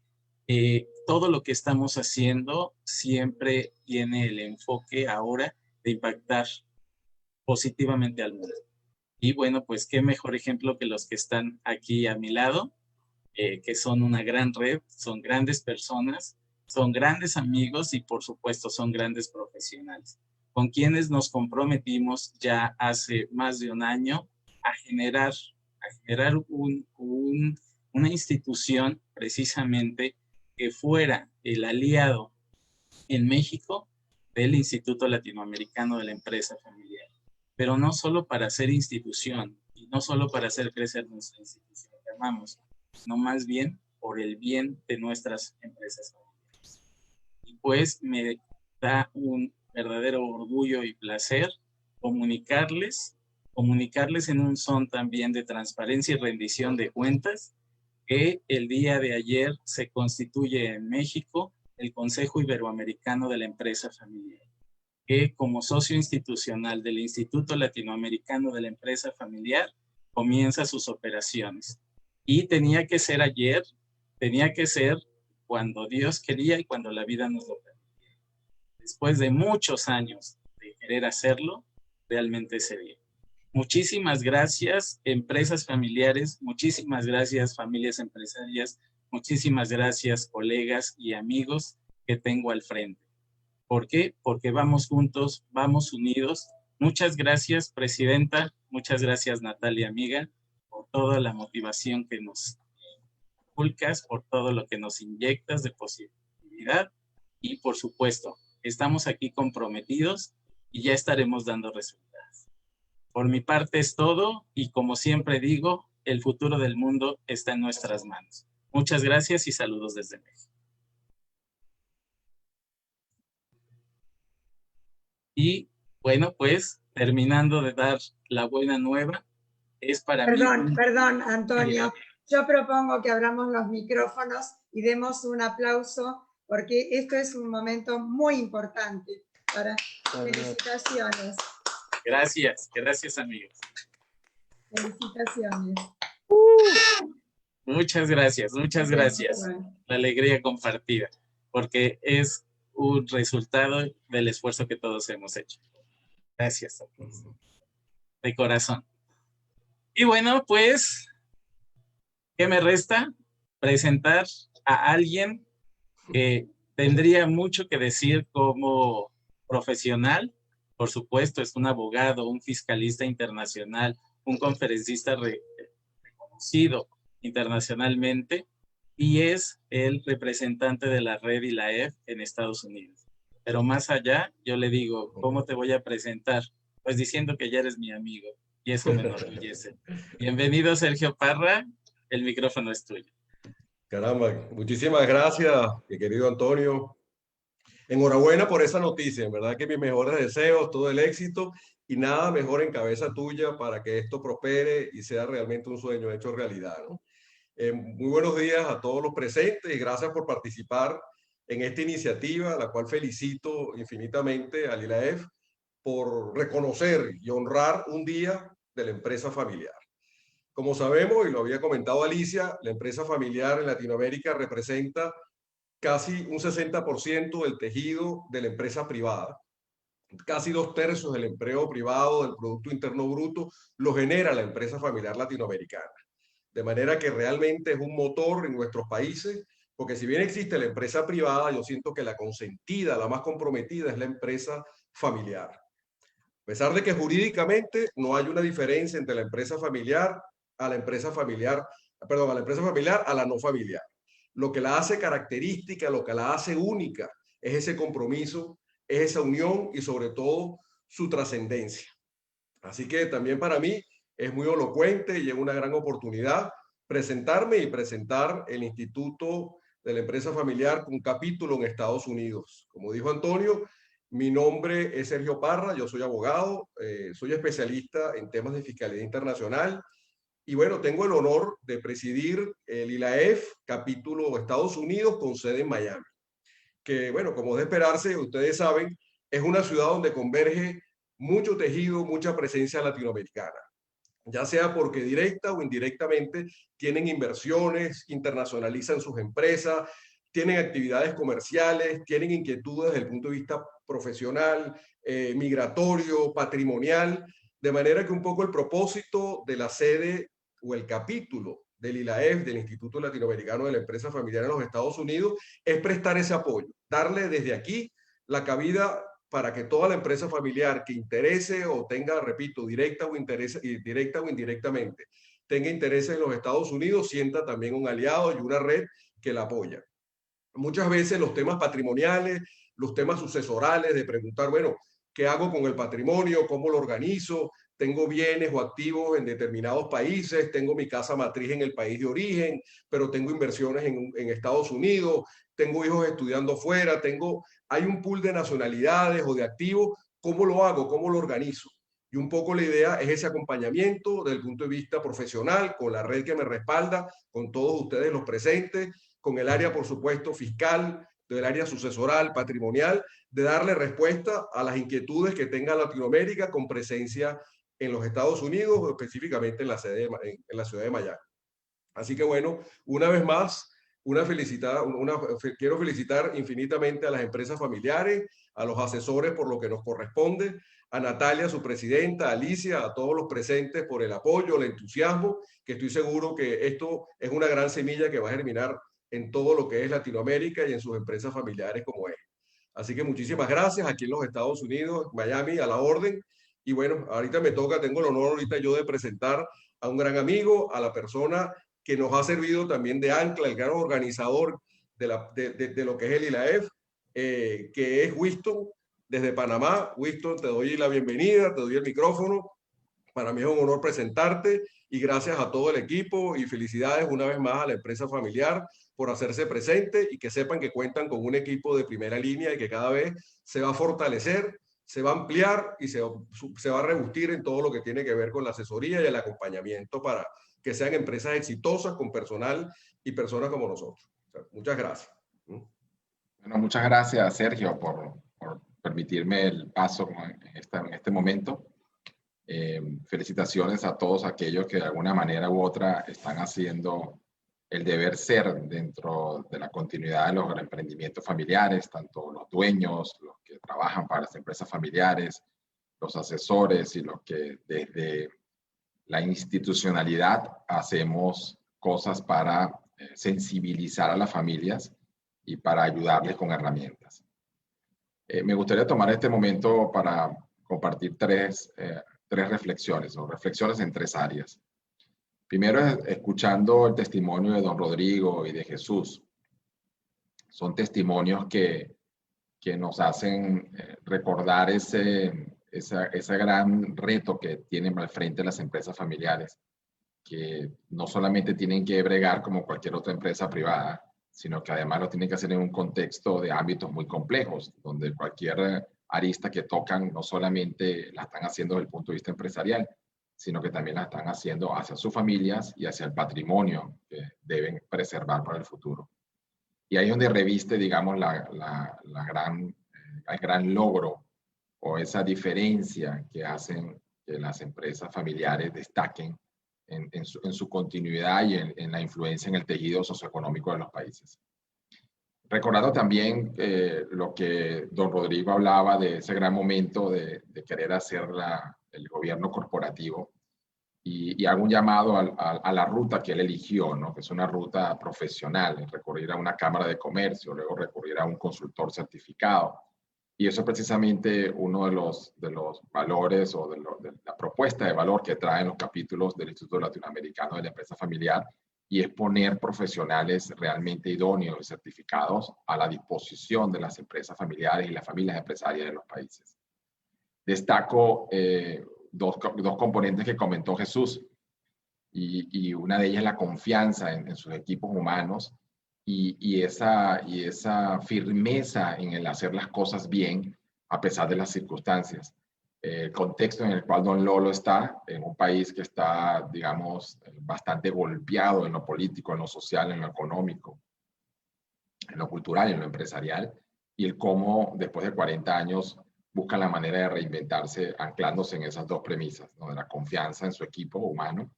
todo lo que estamos haciendo siempre tiene el enfoque ahora de impactar positivamente al mundo. Y bueno, pues qué mejor ejemplo que los que están aquí a mi lado, que son una gran red, son grandes personas, son grandes amigos y por supuesto son grandes profesionales, con quienes nos comprometimos ya hace más de un año a generar una institución precisamente que fuera el aliado en México del Instituto Latinoamericano de la Empresa Familiar. pero no solo para ser institución y no solo para hacer crecer nuestra institución que amamos, sino más bien por el bien de nuestras empresas familiares. Y pues me da un verdadero orgullo y placer comunicarles en un son también de transparencia y rendición de cuentas, que el día de ayer se constituye en México el Consejo Iberoamericano de la Empresa Familiar, que como socio institucional del Instituto Latinoamericano de la Empresa Familiar comienza sus operaciones. Y tenía que ser ayer, tenía que ser cuando Dios quería y cuando la vida nos lo permitía. Después de muchos años de querer hacerlo, realmente se dio. Muchísimas gracias, empresas familiares, muchísimas gracias, familias empresarias, muchísimas gracias, colegas y amigos que tengo al frente. ¿Por qué? Porque vamos juntos, vamos unidos. Muchas gracias, Presidenta, muchas gracias, Natalia, amiga, por toda la motivación que nos inculcas, por todo lo que nos inyectas de positividad y, por supuesto, estamos aquí comprometidos y ya estaremos dando resultados. Por mi parte es todo y como siempre digo, el futuro del mundo está en nuestras manos. Muchas gracias y saludos desde México. Y bueno, pues terminando de dar la buena nueva, es para mí... Perdón, Antonio. Yo propongo que abramos los micrófonos y demos un aplauso porque esto es un momento muy importante. Felicitaciones. Gracias amigos. Felicitaciones. Muchas gracias. La alegría compartida, porque es un resultado del esfuerzo que todos hemos hecho. Gracias a todos. De corazón. Y bueno, pues, ¿qué me resta? Presentar a alguien que tendría mucho que decir como profesional. Por supuesto, es un abogado, un fiscalista internacional, un conferencista reconocido internacionalmente y es el representante de la red ILAEF en Estados Unidos. Pero más allá, yo le digo, ¿cómo te voy a presentar? Pues diciendo que ya eres mi amigo y eso me enorgullece. Bienvenido, Sergio Parra, el micrófono es tuyo. Caramba, muchísimas gracias, mi querido Antonio. Enhorabuena por esa noticia, en verdad que mis mejores deseos, todo el éxito y nada mejor en cabeza tuya para que esto prospere y sea realmente un sueño hecho realidad, ¿no? Muy buenos días a todos los presentes y gracias por participar en esta iniciativa, la cual felicito infinitamente al ILAEF por reconocer y honrar un día de la empresa familiar. Como sabemos, y lo había comentado Alicia, la empresa familiar en Latinoamérica representa casi un 60% del tejido de la empresa privada. Casi 2/3 del empleo privado, del Producto Interno Bruto, lo genera la empresa familiar latinoamericana. De manera que realmente es un motor en nuestros países, porque si bien existe la empresa privada, yo siento que la consentida, la más comprometida es la empresa familiar. A pesar de que jurídicamente no hay una diferencia entre la empresa familiar a la empresa familiar, perdón, a la empresa familiar a la no familiar. Lo que la hace característica, lo que la hace única, es ese compromiso, es esa unión y sobre todo su trascendencia. Así que también para mí es muy elocuente y es una gran oportunidad presentarme y presentar el Instituto de la Empresa Familiar con capítulo en Estados Unidos. Como dijo Antonio, mi nombre es Sergio Parra, yo soy abogado, soy especialista en temas de fiscalidad internacional y bueno, tengo el honor de presidir el ILAEF capítulo Estados Unidos con sede en Miami, que bueno, como es de esperarse, ustedes saben, es una ciudad donde converge mucho tejido, mucha presencia latinoamericana, ya sea porque directa o indirectamente tienen inversiones, internacionalizan sus empresas, tienen actividades comerciales, tienen inquietudes desde el punto de vista profesional, migratorio, patrimonial, de manera que un poco el propósito de la sede o el capítulo del ILAEF, del Instituto Latinoamericano de la Empresa Familiar en los Estados Unidos, es prestar ese apoyo, darle desde aquí la cabida para que toda la empresa familiar que interese o tenga, repito, directa o indirectamente, tenga interés en los Estados Unidos, sienta también un aliado y una red que la apoya. Muchas veces los temas patrimoniales, los temas sucesorales, de preguntar, bueno, ¿Qué hago con el patrimonio? ¿Cómo lo organizo? Tengo bienes o activos en determinados países, tengo mi casa matriz en el país de origen, pero tengo inversiones en Estados Unidos, tengo hijos estudiando fuera, hay un pool de nacionalidades o de activos. ¿Cómo lo hago? ¿Cómo lo organizo? Y un poco la idea es ese acompañamiento desde el punto de vista profesional, con la red que me respalda, con todos ustedes los presentes, con el área, por supuesto, fiscal, del área sucesoral, patrimonial, de darle respuesta a las inquietudes que tenga Latinoamérica con presencia en los Estados Unidos, específicamente en la ciudad de Miami. Así que bueno, una vez más, quiero felicitar infinitamente a las empresas familiares, a los asesores por lo que nos corresponde, a Natalia, su presidenta, a Alicia, a todos los presentes por el apoyo, el entusiasmo, que estoy seguro que esto es una gran semilla que va a germinar en todo lo que es Latinoamérica y en sus empresas familiares como es. Así que muchísimas gracias aquí en los Estados Unidos, Miami, a la orden. Y bueno, ahorita tengo el honor ahorita yo de presentar a un gran amigo, a la persona que nos ha servido también de ancla, el gran organizador de lo que es el ILAEF, que es Winston, desde Panamá. Winston, te doy la bienvenida, te doy el micrófono. Para mí es un honor presentarte y gracias a todo el equipo y felicidades una vez más a la empresa familiar por hacerse presente y que sepan que cuentan con un equipo de primera línea y que cada vez se va a fortalecer, se va a ampliar y se va a rebustir en todo lo que tiene que ver con la asesoría y el acompañamiento para que sean empresas exitosas con personal y personas como nosotros. O sea, muchas gracias. Bueno, muchas gracias, Sergio, por permitirme el paso en este momento. Felicitaciones a todos aquellos que de alguna manera u otra están haciendo el deber ser dentro de la continuidad de los emprendimientos familiares, tanto los dueños, los que trabajan para las empresas familiares, los asesores y los que desde la institucionalidad hacemos cosas para sensibilizar a las familias y para ayudarles con herramientas. Me gustaría tomar este momento para compartir tres reflexiones, o reflexiones en tres áreas. Primero, escuchando el testimonio de don Rodrigo y de Jesús. Son testimonios que nos hacen recordar ese gran reto que tienen al frente las empresas familiares, que no solamente tienen que bregar como cualquier otra empresa privada, sino que además lo tienen que hacer en un contexto de ámbitos muy complejos, donde cualquier arista que tocan no solamente la están haciendo desde el punto de vista empresarial, sino que también la están haciendo hacia sus familias y hacia el patrimonio que deben preservar para el futuro. Y ahí es donde reviste, digamos, el gran logro o esa diferencia que hacen que las empresas familiares destaquen en su continuidad y en la influencia en el tejido socioeconómico de los países. Recordando también lo que don Rodrigo hablaba de ese gran momento de querer hacer el gobierno corporativo, y hago un llamado a la ruta que él eligió, ¿no? Que es una ruta profesional, recurrir a una cámara de comercio, luego recurrir a un consultor certificado. Y eso es precisamente uno de los valores o de la propuesta de valor que traen los capítulos del Instituto Latinoamericano de la Empresa Familiar, y es poner profesionales realmente idóneos y certificados a la disposición de las empresas familiares y las familias empresarias de los países. Destaco dos componentes que comentó Jesús, y una de ellas es la confianza en sus equipos humanos y esa firmeza en el hacer las cosas bien a pesar de las circunstancias. El contexto en el cual don Lolo está, en un país que está, digamos, bastante golpeado en lo político, en lo social, en lo económico, en lo cultural, en lo empresarial, y el cómo después de 40 años buscan la manera de reinventarse anclándose en esas dos premisas, ¿no? De la confianza en su equipo humano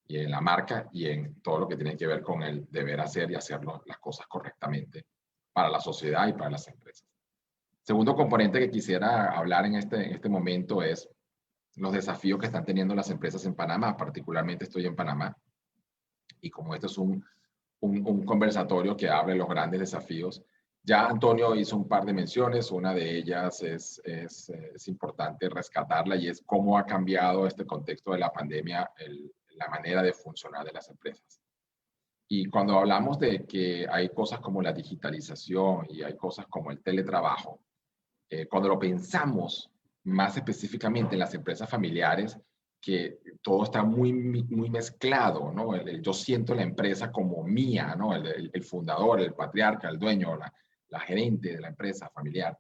y en la marca y en todo lo que tiene que ver con el deber hacer y hacer las cosas correctamente para la sociedad y para las empresas. Segundo componente que quisiera hablar en este momento es los desafíos que están teniendo las empresas en Panamá. Particularmente estoy en Panamá, y como este es un conversatorio que abre los grandes desafíos, ya Antonio hizo un par de menciones. Una de ellas es importante rescatarla, y es cómo ha cambiado este contexto de la pandemia la manera de funcionar de las empresas. Y cuando hablamos de que hay cosas como la digitalización y hay cosas como el teletrabajo, cuando lo pensamos más específicamente en las empresas familiares, que todo está muy mezclado, ¿no? Yo siento la empresa como mía, ¿no? El fundador, el patriarca, el dueño, la gerente de la empresa familiar.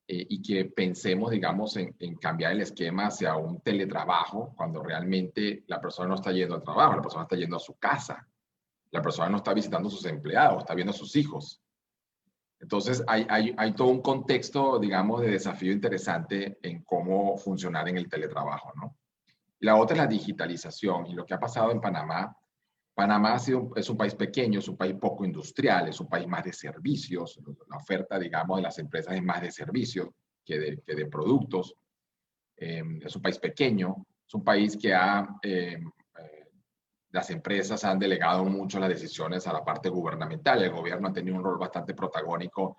Y que pensemos, digamos, en cambiar el esquema hacia un teletrabajo, cuando realmente la persona no está yendo al trabajo, la persona está yendo a su casa, la persona no está visitando a sus empleados, está viendo a sus hijos. Entonces, hay todo un contexto, digamos, de desafío interesante en cómo funcionar en el teletrabajo, ¿no? Y la otra es la digitalización. Y lo que ha pasado en Panamá, Panamá es un país pequeño, es un país poco industrial, es un país más de servicios. La oferta, digamos, de las empresas es más de servicios que de productos. Es un país pequeño, es un país que las empresas han delegado mucho las decisiones a la parte gubernamental. El gobierno ha tenido un rol bastante protagónico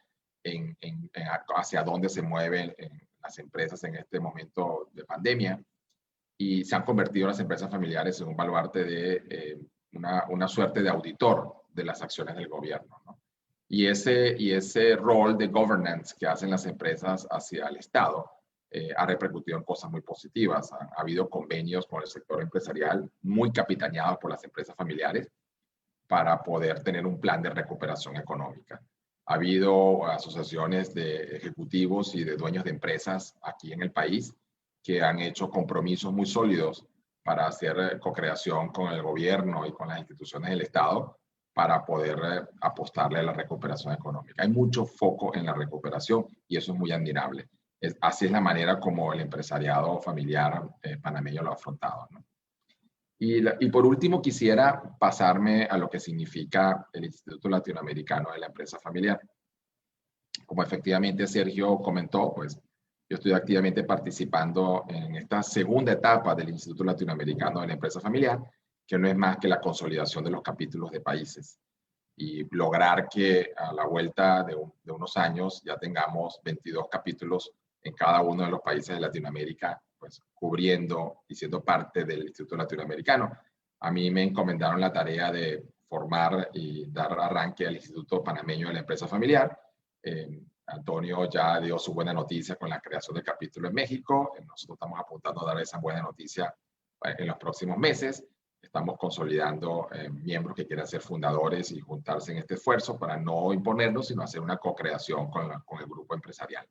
hacia dónde se mueven las empresas en este momento de pandemia. Y se han convertido las empresas familiares en un baluarte de una suerte de auditor de las acciones del gobierno, ¿no? Y ese rol de governance que hacen las empresas hacia el Estado ha repercutido en cosas muy positivas. Ha habido convenios con el sector empresarial muy capitaneados por las empresas familiares para poder tener un plan de recuperación económica. Ha habido asociaciones de ejecutivos y de dueños de empresas aquí en el país que han hecho compromisos muy sólidos para hacer co-creación con el gobierno y con las instituciones del Estado para poder apostarle a la recuperación económica. Hay mucho foco en la recuperación y eso es muy admirable. Así es la manera como el empresariado familiar panameño lo ha afrontado, ¿no? Y por último, quisiera pasarme a lo que significa el Instituto Latinoamericano de la Empresa Familiar. Como efectivamente Sergio comentó, pues yo estoy activamente participando en esta segunda etapa del Instituto Latinoamericano de la Empresa Familiar, que no es más que la consolidación de los capítulos de países y lograr que a la vuelta de unos años ya tengamos 22 capítulos en cada uno de los países de Latinoamérica, pues cubriendo y siendo parte del Instituto Latinoamericano. A mí me encomendaron la tarea de formar y dar arranque al Instituto Panameño de la Empresa Familiar. Antonio ya dio su buena noticia con la creación del capítulo en México. Nosotros estamos apuntando a dar esa buena noticia en los próximos meses. Estamos consolidando miembros que quieran ser fundadores y juntarse en este esfuerzo para no imponernos, sino hacer una co-creación con el grupo empresarial.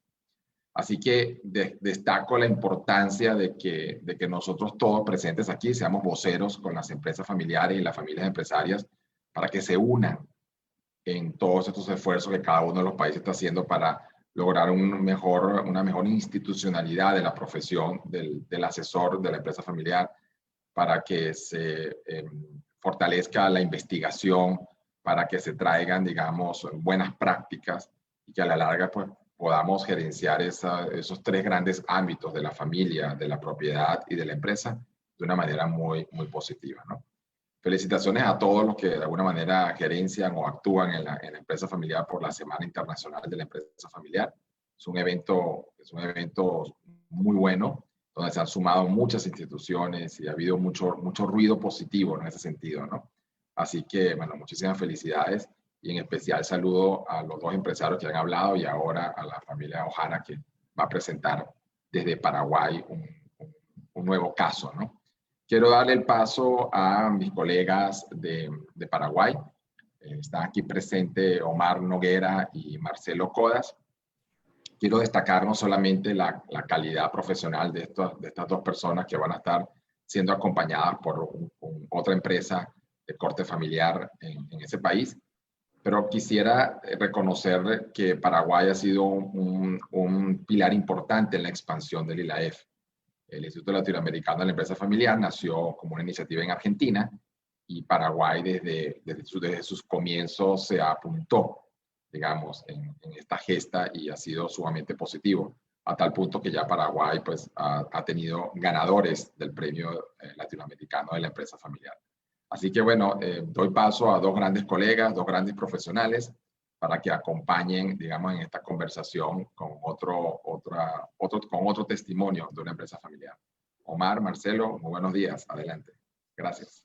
Así que destaco la importancia de que nosotros todos presentes aquí seamos voceros con las empresas familiares y las familias empresarias para que se unan en todos estos esfuerzos que cada uno de los países está haciendo para lograr una mejor institucionalidad de la profesión del asesor de la empresa familiar, para que se fortalezca la investigación, para que se traigan, digamos, buenas prácticas y que a la larga pues, podamos gerenciar esos tres grandes ámbitos de la familia, de la propiedad y de la empresa de una manera muy, muy positiva, ¿no? Felicitaciones a todos los que de alguna manera gerencian o actúan en la empresa familiar por la Semana Internacional de la Empresa Familiar. Es un evento muy bueno, donde se han sumado muchas instituciones y ha habido mucho ruido positivo en ese sentido, ¿no? Así que, bueno, muchísimas felicidades y en especial saludo a los dos empresarios que han hablado y ahora a la familia Ojara que va a presentar desde Paraguay un nuevo caso, ¿no? Quiero darle el paso a mis colegas de Paraguay. Están aquí presentes Omar Noguera y Marcelo Codas. Quiero destacar no solamente la calidad profesional de estas dos personas que van a estar siendo acompañadas por otra empresa de corte familiar en ese país, pero quisiera reconocer que Paraguay ha sido un pilar importante en la expansión del ILAEF. El Instituto Latinoamericano de la Empresa Familiar nació como una iniciativa en Argentina y Paraguay desde sus comienzos se apuntó, digamos, en esta gesta y ha sido sumamente positivo, a tal punto que ya Paraguay pues, ha tenido ganadores del Premio Latinoamericano de la Empresa Familiar. Así que bueno, doy paso a dos grandes colegas, dos grandes profesionales, para que acompañen, digamos, en esta conversación con otro testimonio de una empresa familiar. Omar, Marcelo, muy buenos días. Adelante. Gracias.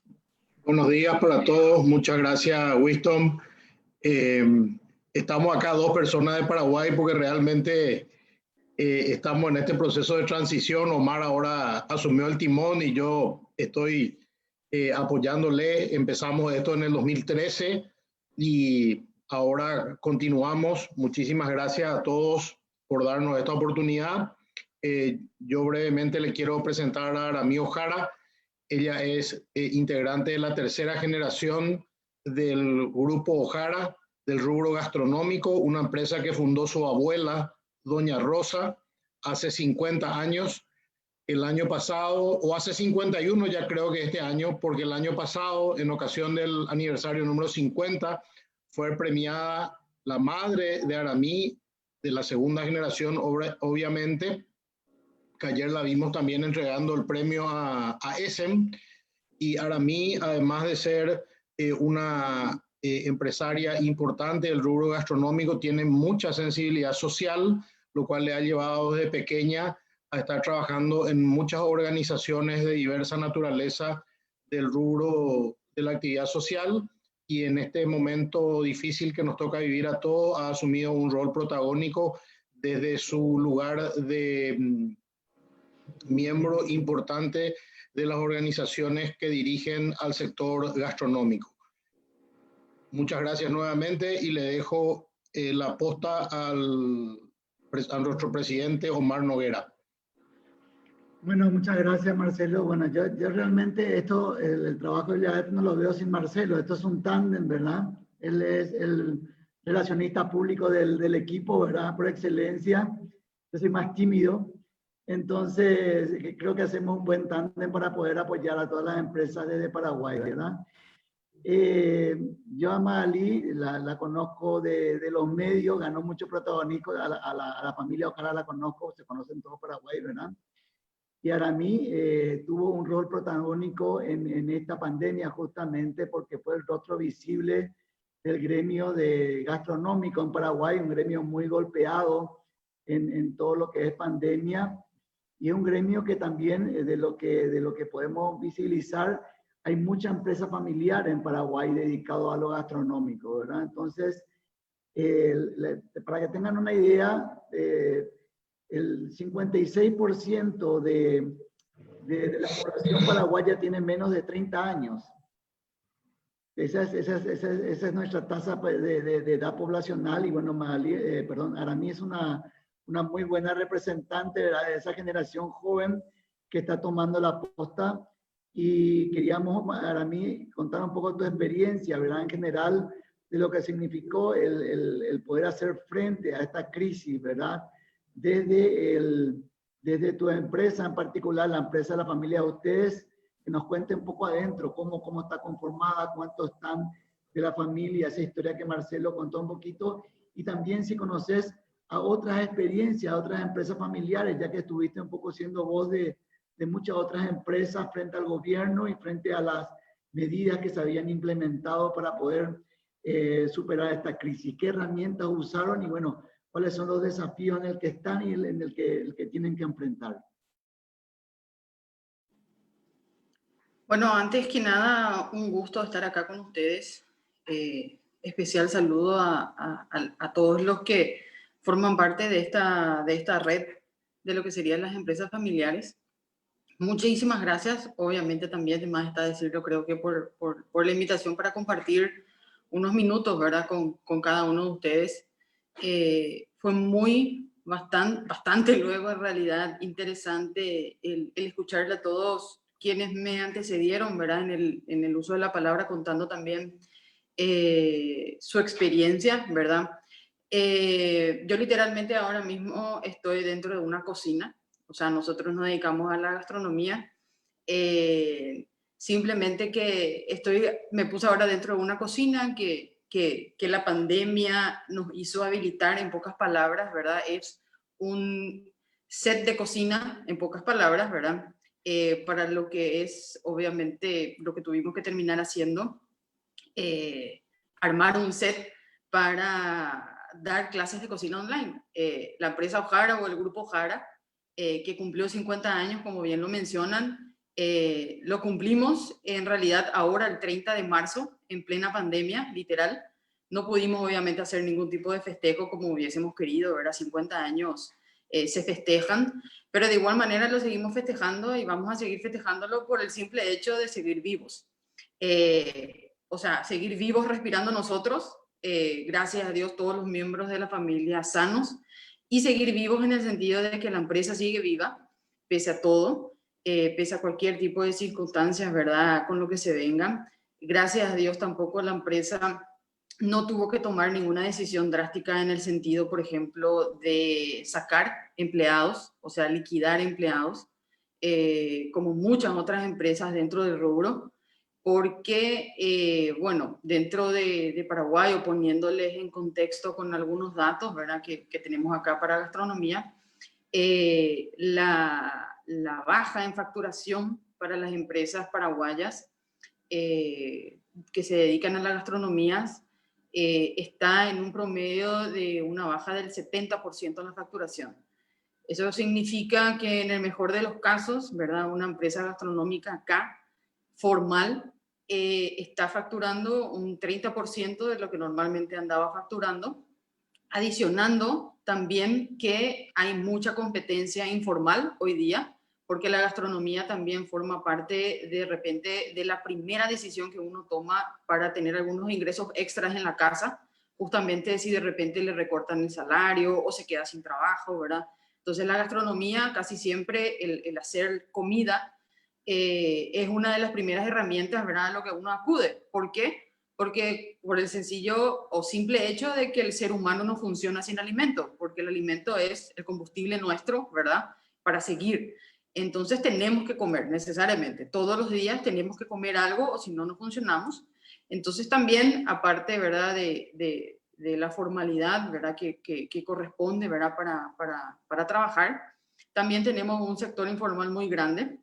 Buenos días para todos. Muchas gracias, Winston. Estamos acá dos personas de Paraguay porque realmente estamos en este proceso de transición. Omar ahora asumió el timón y yo estoy apoyándole. Empezamos esto en el 2013 y ahora continuamos. Muchísimas gracias a todos por darnos esta oportunidad. Yo brevemente le quiero presentar a Aramí Ojara. Ella es integrante de la tercera generación del Grupo Ojara, del rubro gastronómico, una empresa que fundó su abuela, Doña Rosa, hace 50 años. El año pasado, o hace 51 ya creo que este año, porque el año pasado, en ocasión del aniversario número 50, fue premiada la madre de Aramí, de la segunda generación, obviamente, que ayer la vimos también entregando el premio a ESEM. Y Aramí, además de ser una empresaria importante del rubro gastronómico, tiene mucha sensibilidad social, lo cual le ha llevado desde pequeña a estar trabajando en muchas organizaciones de diversa naturaleza del rubro de la actividad social, y en este momento difícil que nos toca vivir a todos, ha asumido un rol protagónico desde su lugar de miembro importante de las organizaciones que dirigen al sector gastronómico. Muchas gracias nuevamente y le dejo la posta a nuestro presidente Omar Noguera. Bueno, muchas gracias, Marcelo. Bueno, yo realmente esto, el trabajo de ILAEF no lo veo sin Marcelo. Esto es un tándem, ¿verdad? Él es el relacionista público del equipo, ¿verdad? Por excelencia. Yo soy más tímido. Entonces, creo que hacemos un buen tándem para poder apoyar a todas las empresas desde Paraguay, ¿verdad? Yo a Magali la conozco de los medios, ganó mucho protagonismo. A la familia Ojara la conozco, se conocen todos Paraguay, ¿verdad? Y Aramí tuvo un rol protagónico en esta pandemia justamente porque fue el rostro visible del gremio gastronómico en Paraguay, un gremio muy golpeado en todo lo que es pandemia, y es un gremio que también de lo que podemos visibilizar, hay mucha empresa familiar en Paraguay dedicado a lo gastronómico, ¿verdad? Entonces, para que tengan una idea, el 56% de la población paraguaya tiene menos de 30 años. Esa es nuestra tasa de edad poblacional. Y bueno, Aramí es una muy buena representante de esa generación joven que está tomando la posta. Y queríamos, Aramí, contar un poco tu experiencia, ¿verdad? En general, de lo que significó el poder hacer frente a esta crisis, ¿verdad? Desde tu empresa en particular, la empresa de la familia de ustedes, que nos cuente un poco adentro cómo está conformada, cuántos están de la familia, esa historia que Marcelo contó un poquito, y también si conoces a otras experiencias, a otras empresas familiares, ya que estuviste un poco siendo voz de muchas otras empresas frente al gobierno y frente a las medidas que se habían implementado para poder superar esta crisis. ¿Qué herramientas usaron? Y bueno, ¿cuáles son los desafíos en el que están y en el que tienen que enfrentar? Bueno, antes que nada, un gusto estar acá con ustedes. Especial saludo a todos los que forman parte de esta red de lo que serían las empresas familiares. Muchísimas gracias, obviamente también, además está decirlo, creo que por la invitación para compartir unos minutos, ¿verdad? Con cada uno de ustedes. Fue bastante luego en realidad interesante el escucharle a todos quienes me antecedieron, ¿verdad? En el uso de la palabra, contando también su experiencia, ¿verdad? Yo literalmente ahora mismo estoy dentro de una cocina, o sea, nosotros nos dedicamos a la gastronomía, simplemente que me puse ahora dentro de una cocina que la pandemia nos hizo habilitar, en pocas palabras, ¿verdad? Es un set de cocina, en pocas palabras, ¿verdad? Para lo que es, obviamente, lo que tuvimos que terminar haciendo, armar un set para dar clases de cocina online. La empresa Ojara o el grupo Ojara, que cumplió 50 años, como bien lo mencionan, lo cumplimos en realidad ahora el 30 de marzo, en plena pandemia, literal. No pudimos obviamente hacer ningún tipo de festejo como hubiésemos querido, ¿verdad? 50 años se festejan, pero de igual manera lo seguimos festejando y vamos a seguir festejándolo por el simple hecho de seguir vivos. O sea, seguir vivos respirando nosotros, gracias a Dios todos los miembros de la familia sanos, y seguir vivos en el sentido de que la empresa sigue viva, pese a todo, pese a cualquier tipo de circunstancias, ¿verdad? Con lo que se vengan. Gracias a Dios tampoco la empresa no tuvo que tomar ninguna decisión drástica en el sentido, por ejemplo, de sacar empleados, o sea, liquidar empleados, como muchas otras empresas dentro del rubro, porque, bueno, dentro de Paraguay, o poniéndoles en contexto con algunos datos, ¿verdad? Que tenemos acá para gastronomía, la baja en facturación para las empresas paraguayas que se dedican a la gastronomía está en un promedio de una baja del 70% en la facturación. Eso significa que en el mejor de los casos, ¿verdad? Una empresa gastronómica acá, formal, está facturando un 30% de lo que normalmente andaba facturando, adicionando también que hay mucha competencia informal hoy día, porque la gastronomía también forma parte de repente de la primera decisión que uno toma para tener algunos ingresos extras en la casa, justamente si de repente le recortan el salario o se queda sin trabajo, ¿verdad? Entonces la gastronomía, casi siempre el hacer comida es una de las primeras herramientas, ¿verdad?, a lo que uno acude. ¿Por qué? Porque por el sencillo o simple hecho de que el ser humano no funciona sin alimento, porque el alimento es el combustible nuestro, ¿verdad?, para seguir. Entonces tenemos que comer necesariamente. Todos los días tenemos que comer algo o si no, no funcionamos. Entonces también, aparte, ¿verdad?, de la formalidad, ¿verdad?, que corresponde, ¿verdad?, para trabajar, también tenemos un sector informal muy grande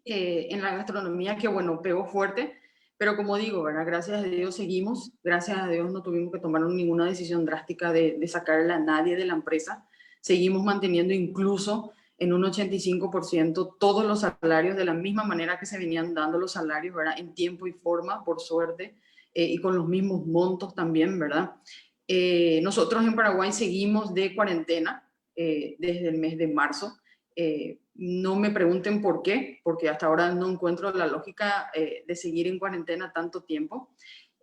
en la gastronomía que, bueno, pegó fuerte. Pero como digo, ¿verdad?, gracias a Dios seguimos, gracias a Dios no tuvimos que tomar ninguna decisión drástica de sacarle a nadie de la empresa. Seguimos manteniendo incluso en un 85% todos los salarios de la misma manera que se venían dando los salarios, ¿verdad?, en tiempo y forma, por suerte, y con los mismos montos también, ¿verdad? Nosotros en Paraguay seguimos de cuarentena desde el mes de marzo. No me pregunten por qué, porque hasta ahora no encuentro la lógica de seguir en cuarentena tanto tiempo.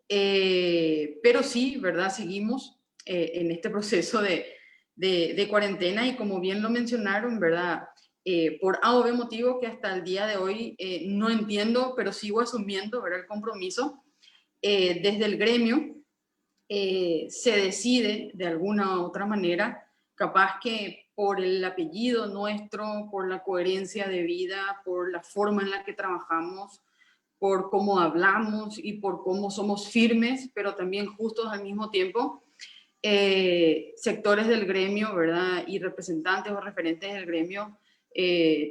Pero sí, ¿verdad? Seguimos en este proceso de cuarentena y como bien lo mencionaron, ¿verdad? Por A o B motivo que hasta el día de hoy no entiendo, pero sigo asumiendo, ¿verdad?, el compromiso. Desde el gremio se decide de alguna u otra manera, capaz que por el apellido nuestro, por la coherencia de vida, por la forma en la que trabajamos, por cómo hablamos y por cómo somos firmes, pero también justos al mismo tiempo, sectores del gremio, ¿verdad?, y representantes o referentes del gremio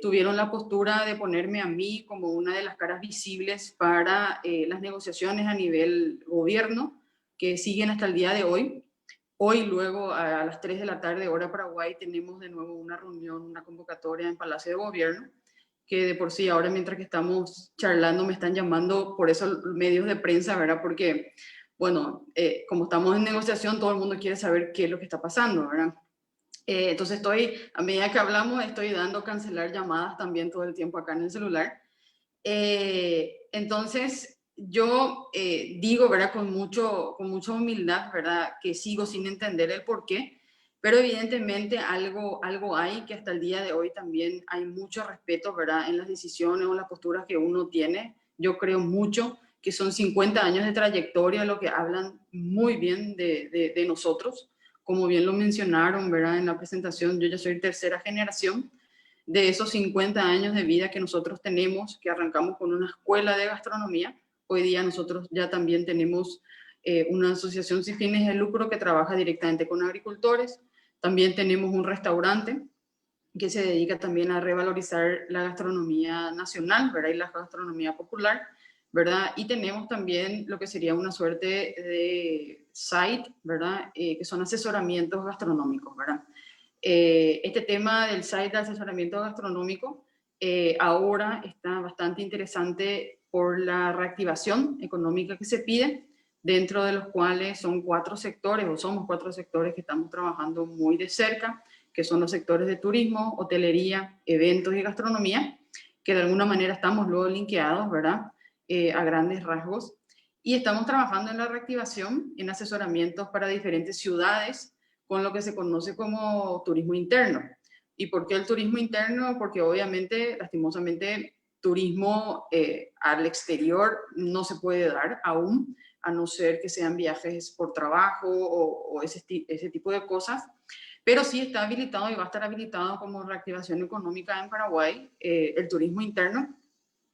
tuvieron la postura de ponerme a mí como una de las caras visibles para las negociaciones a nivel gobierno que siguen hasta el día de hoy. Hoy, luego, a las 3 de la tarde, hora Paraguay, tenemos de nuevo una reunión, una convocatoria en Palacio de Gobierno, que de por sí ahora, mientras que estamos charlando, me están llamando por eso medios de prensa, ¿verdad? Porque, bueno, como estamos en negociación, todo el mundo quiere saber qué es lo que está pasando, ¿verdad? Entonces a medida que hablamos, estoy dando cancelar llamadas también todo el tiempo acá en el celular. Entonces, yo digo, ¿verdad?, con mucha humildad, ¿verdad?, que sigo sin entender el por qué, pero evidentemente algo hay que hasta el día de hoy también hay mucho respeto, ¿verdad?, en las decisiones o las posturas que uno tiene. Yo creo mucho que son 50 años de trayectoria lo que hablan muy bien de nosotros. Como bien lo mencionaron, ¿verdad?, en la presentación, yo ya soy tercera generación de esos 50 años de vida que nosotros tenemos, que arrancamos con una escuela de gastronomía. Hoy día nosotros ya también tenemos una asociación sin fines de lucro que trabaja directamente con agricultores. También tenemos un restaurante que se dedica también a revalorizar la gastronomía nacional, ¿verdad?, y la gastronomía popular, ¿verdad? Y tenemos también lo que sería una suerte de site, ¿verdad?, que son asesoramientos gastronómicos, ¿verdad? Este tema del site de asesoramiento gastronómico ahora está bastante interesante por la reactivación económica que se pide, dentro de los cuales son 4 sectores, o somos 4 sectores que estamos trabajando muy de cerca, que son los sectores de turismo, hotelería, eventos y gastronomía, que de alguna manera estamos luego linkeados, ¿verdad? A grandes rasgos. Y estamos trabajando en la reactivación, en asesoramientos para diferentes ciudades, con lo que se conoce como turismo interno. ¿Y por qué el turismo interno? Porque obviamente, lastimosamente, turismo al exterior no se puede dar aún, a no ser que sean viajes por trabajo o ese tipo de cosas. Pero sí está habilitado y va a estar habilitado como reactivación económica en Paraguay, el turismo interno.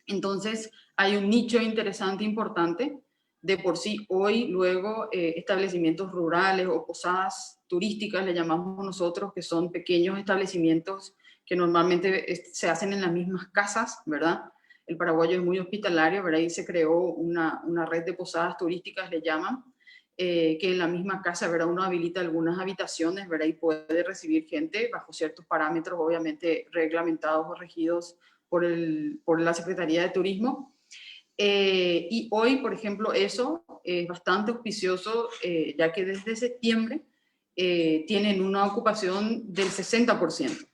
Entonces, hay un nicho interesante, importante. De por sí, hoy, luego, establecimientos rurales o posadas turísticas, le llamamos nosotros, que son pequeños establecimientos que normalmente se hacen en las mismas casas, ¿verdad? El paraguayo es muy hospitalario, ¿verdad? Y se creó una red de posadas turísticas, le llaman, que en la misma casa, ¿verdad? Uno habilita algunas habitaciones, ¿verdad? Y puede recibir gente bajo ciertos parámetros, obviamente reglamentados o regidos por la Secretaría de Turismo. Y hoy, por ejemplo, eso es bastante auspicioso, ya que desde septiembre tienen una ocupación del 60%.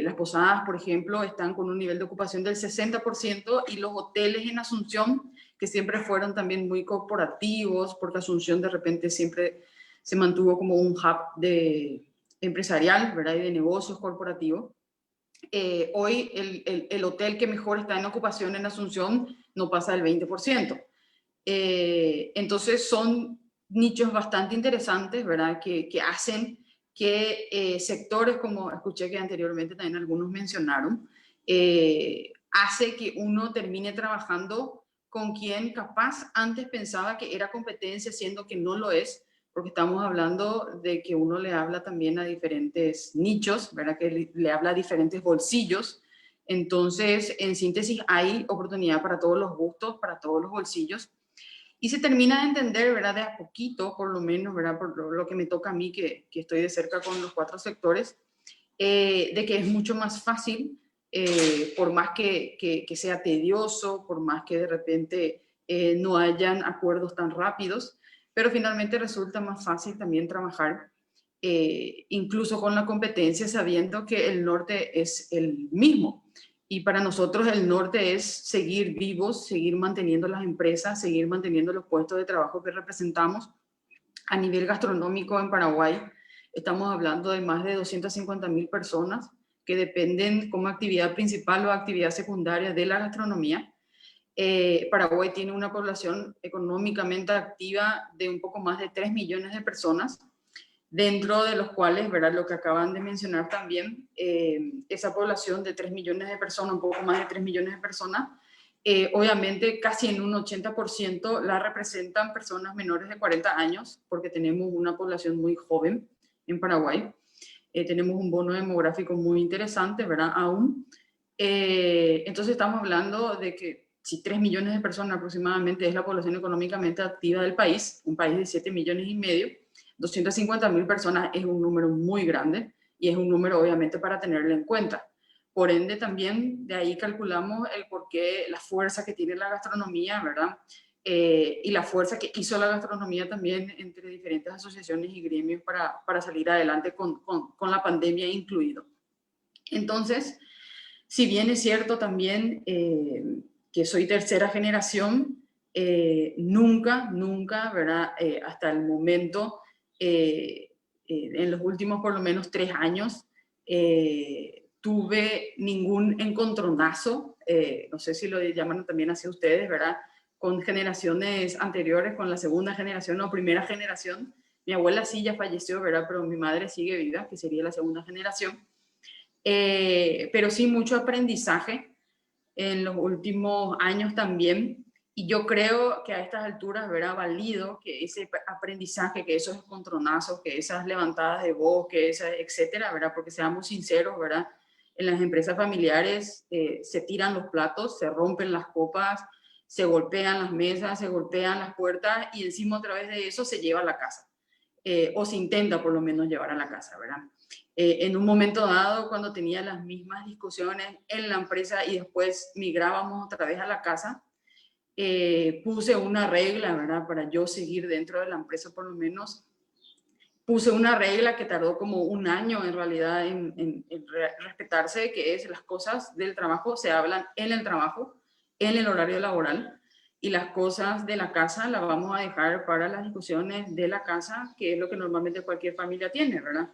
Las posadas, por ejemplo, están con un nivel de ocupación del 60% y los hoteles en Asunción, que siempre fueron también muy corporativos, porque Asunción de repente siempre se mantuvo como un hub empresarial, ¿verdad? Y de negocios corporativos. Hoy el hotel que mejor está en ocupación en Asunción no pasa del 20%. Entonces son nichos bastante interesantes, ¿verdad? Que hacen que sectores, como escuché que anteriormente también algunos mencionaron, hace que uno termine trabajando con quien capaz antes pensaba que era competencia, siendo que no lo es, porque estamos hablando de que uno le habla también a diferentes nichos, ¿verdad? Que le habla a diferentes bolsillos. Entonces, en síntesis, hay oportunidad para todos los gustos, para todos los bolsillos. Y se termina de entender, ¿verdad? De a poquito, por lo menos, ¿verdad? Por lo que me toca a mí, que estoy de cerca con los 4 sectores, de que es mucho más fácil, por más que sea tedioso, por más que de repente no hayan acuerdos tan rápidos, pero finalmente resulta más fácil también trabajar, incluso con la competencia, sabiendo que el norte es el mismo. Y para nosotros el norte es seguir vivos, seguir manteniendo las empresas, seguir manteniendo los puestos de trabajo que representamos. A nivel gastronómico en Paraguay, estamos hablando de más de 250.000 personas que dependen como actividad principal o actividad secundaria de la gastronomía. Paraguay tiene una población económicamente activa de un poco más de 3 millones de personas, dentro de los cuales, ¿verdad? Lo que acaban de mencionar también, esa población de 3 millones de personas, un poco más de 3 millones de personas, obviamente casi en un 80% la representan personas menores de 40 años, porque tenemos una población muy joven en Paraguay. Tenemos un bono demográfico muy interesante, ¿verdad? Aún. Entonces estamos hablando de que si 3 millones de personas aproximadamente es la población económicamente activa del país, un país de 7 millones y medio, 250.000 personas es un número muy grande y es un número obviamente para tenerlo en cuenta. Por ende también de ahí calculamos el porqué, la fuerza que tiene la gastronomía, ¿verdad? Y la fuerza que hizo la gastronomía también entre diferentes asociaciones y gremios para salir adelante con la pandemia incluido. Entonces, si bien es cierto también que soy tercera generación, nunca, ¿verdad? Hasta el momento, en los últimos por lo menos 3 años, tuve ningún encontronazo, no sé si lo llaman también así ustedes, ¿verdad? Con generaciones anteriores, con la segunda generación o primera generación. Mi abuela sí ya falleció, ¿verdad? Pero mi madre sigue viva, que sería la segunda generación. Pero sí mucho aprendizaje en los últimos años también. Y yo creo que a estas alturas, ¿verdad? Valido que ese aprendizaje, que esos encontronazos, que esas levantadas de voz, que esas, etcétera, ¿verdad? Porque seamos sinceros, ¿verdad? En las empresas familiares se tiran los platos, se rompen las copas, se golpean las mesas, se golpean las puertas y encima otra vez de eso se lleva a la casa. O se intenta por lo menos llevar a la casa, ¿verdad? En un momento dado, cuando tenía las mismas discusiones en la empresa y después migrábamos otra vez a la casa, puse una regla, ¿verdad? Para yo seguir dentro de la empresa por lo menos, puse una regla que tardó como un año en realidad en respetarse, que es las cosas del trabajo se hablan en el trabajo, en el horario laboral, y las cosas de la casa las vamos a dejar para las discusiones de la casa, que es lo que normalmente cualquier familia tiene, ¿verdad?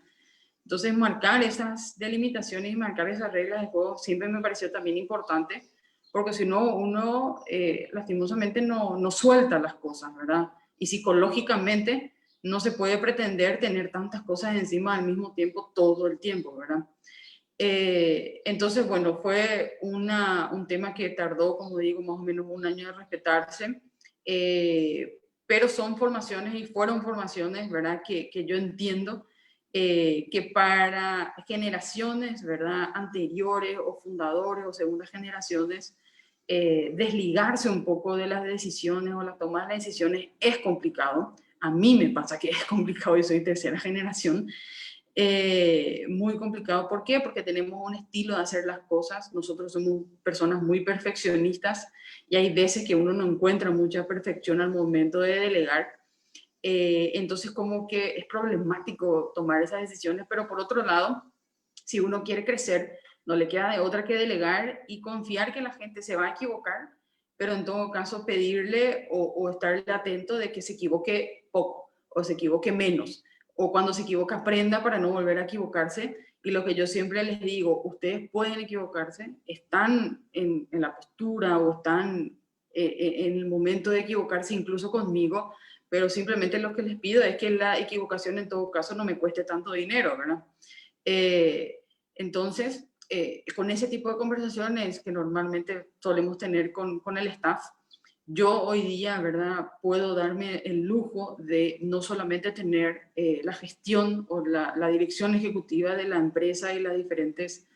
Entonces, marcar esas delimitaciones y marcar esas reglas de juego siempre me pareció también importante, porque si no, uno lastimosamente no suelta las cosas, ¿verdad? Y psicológicamente no se puede pretender tener tantas cosas encima al mismo tiempo todo el tiempo, ¿verdad? Entonces, bueno, fue un tema que tardó, como digo, más o menos un año de respetarse, pero son formaciones y fueron formaciones, ¿verdad? Que yo entiendo que para generaciones, ¿verdad? Anteriores o fundadores o segundas generaciones, desligarse un poco de las decisiones o la toma de decisiones es complicado. A mí me pasa que es complicado, yo soy tercera generación. Muy complicado. ¿Por qué? Porque tenemos un estilo de hacer las cosas. Nosotros somos personas muy perfeccionistas y hay veces que uno no encuentra mucha perfección al momento de delegar. Entonces como que es problemático tomar esas decisiones, pero por otro lado, si uno quiere crecer, no le queda de otra que delegar y confiar que la gente se va a equivocar, pero en todo caso pedirle o estarle atento de que se equivoque poco o se equivoque menos, o cuando se equivoca aprenda para no volver a equivocarse. Y lo que yo siempre les digo, ustedes pueden equivocarse, están en la postura o están en el momento de equivocarse incluso conmigo, pero simplemente lo que les pido es que la equivocación en todo caso no me cueste tanto dinero, ¿verdad? Entonces, con ese tipo de conversaciones que normalmente solemos tener con el staff, yo hoy día, ¿verdad?, puedo darme el lujo de no solamente tener la gestión o la dirección ejecutiva de la empresa y las diferentes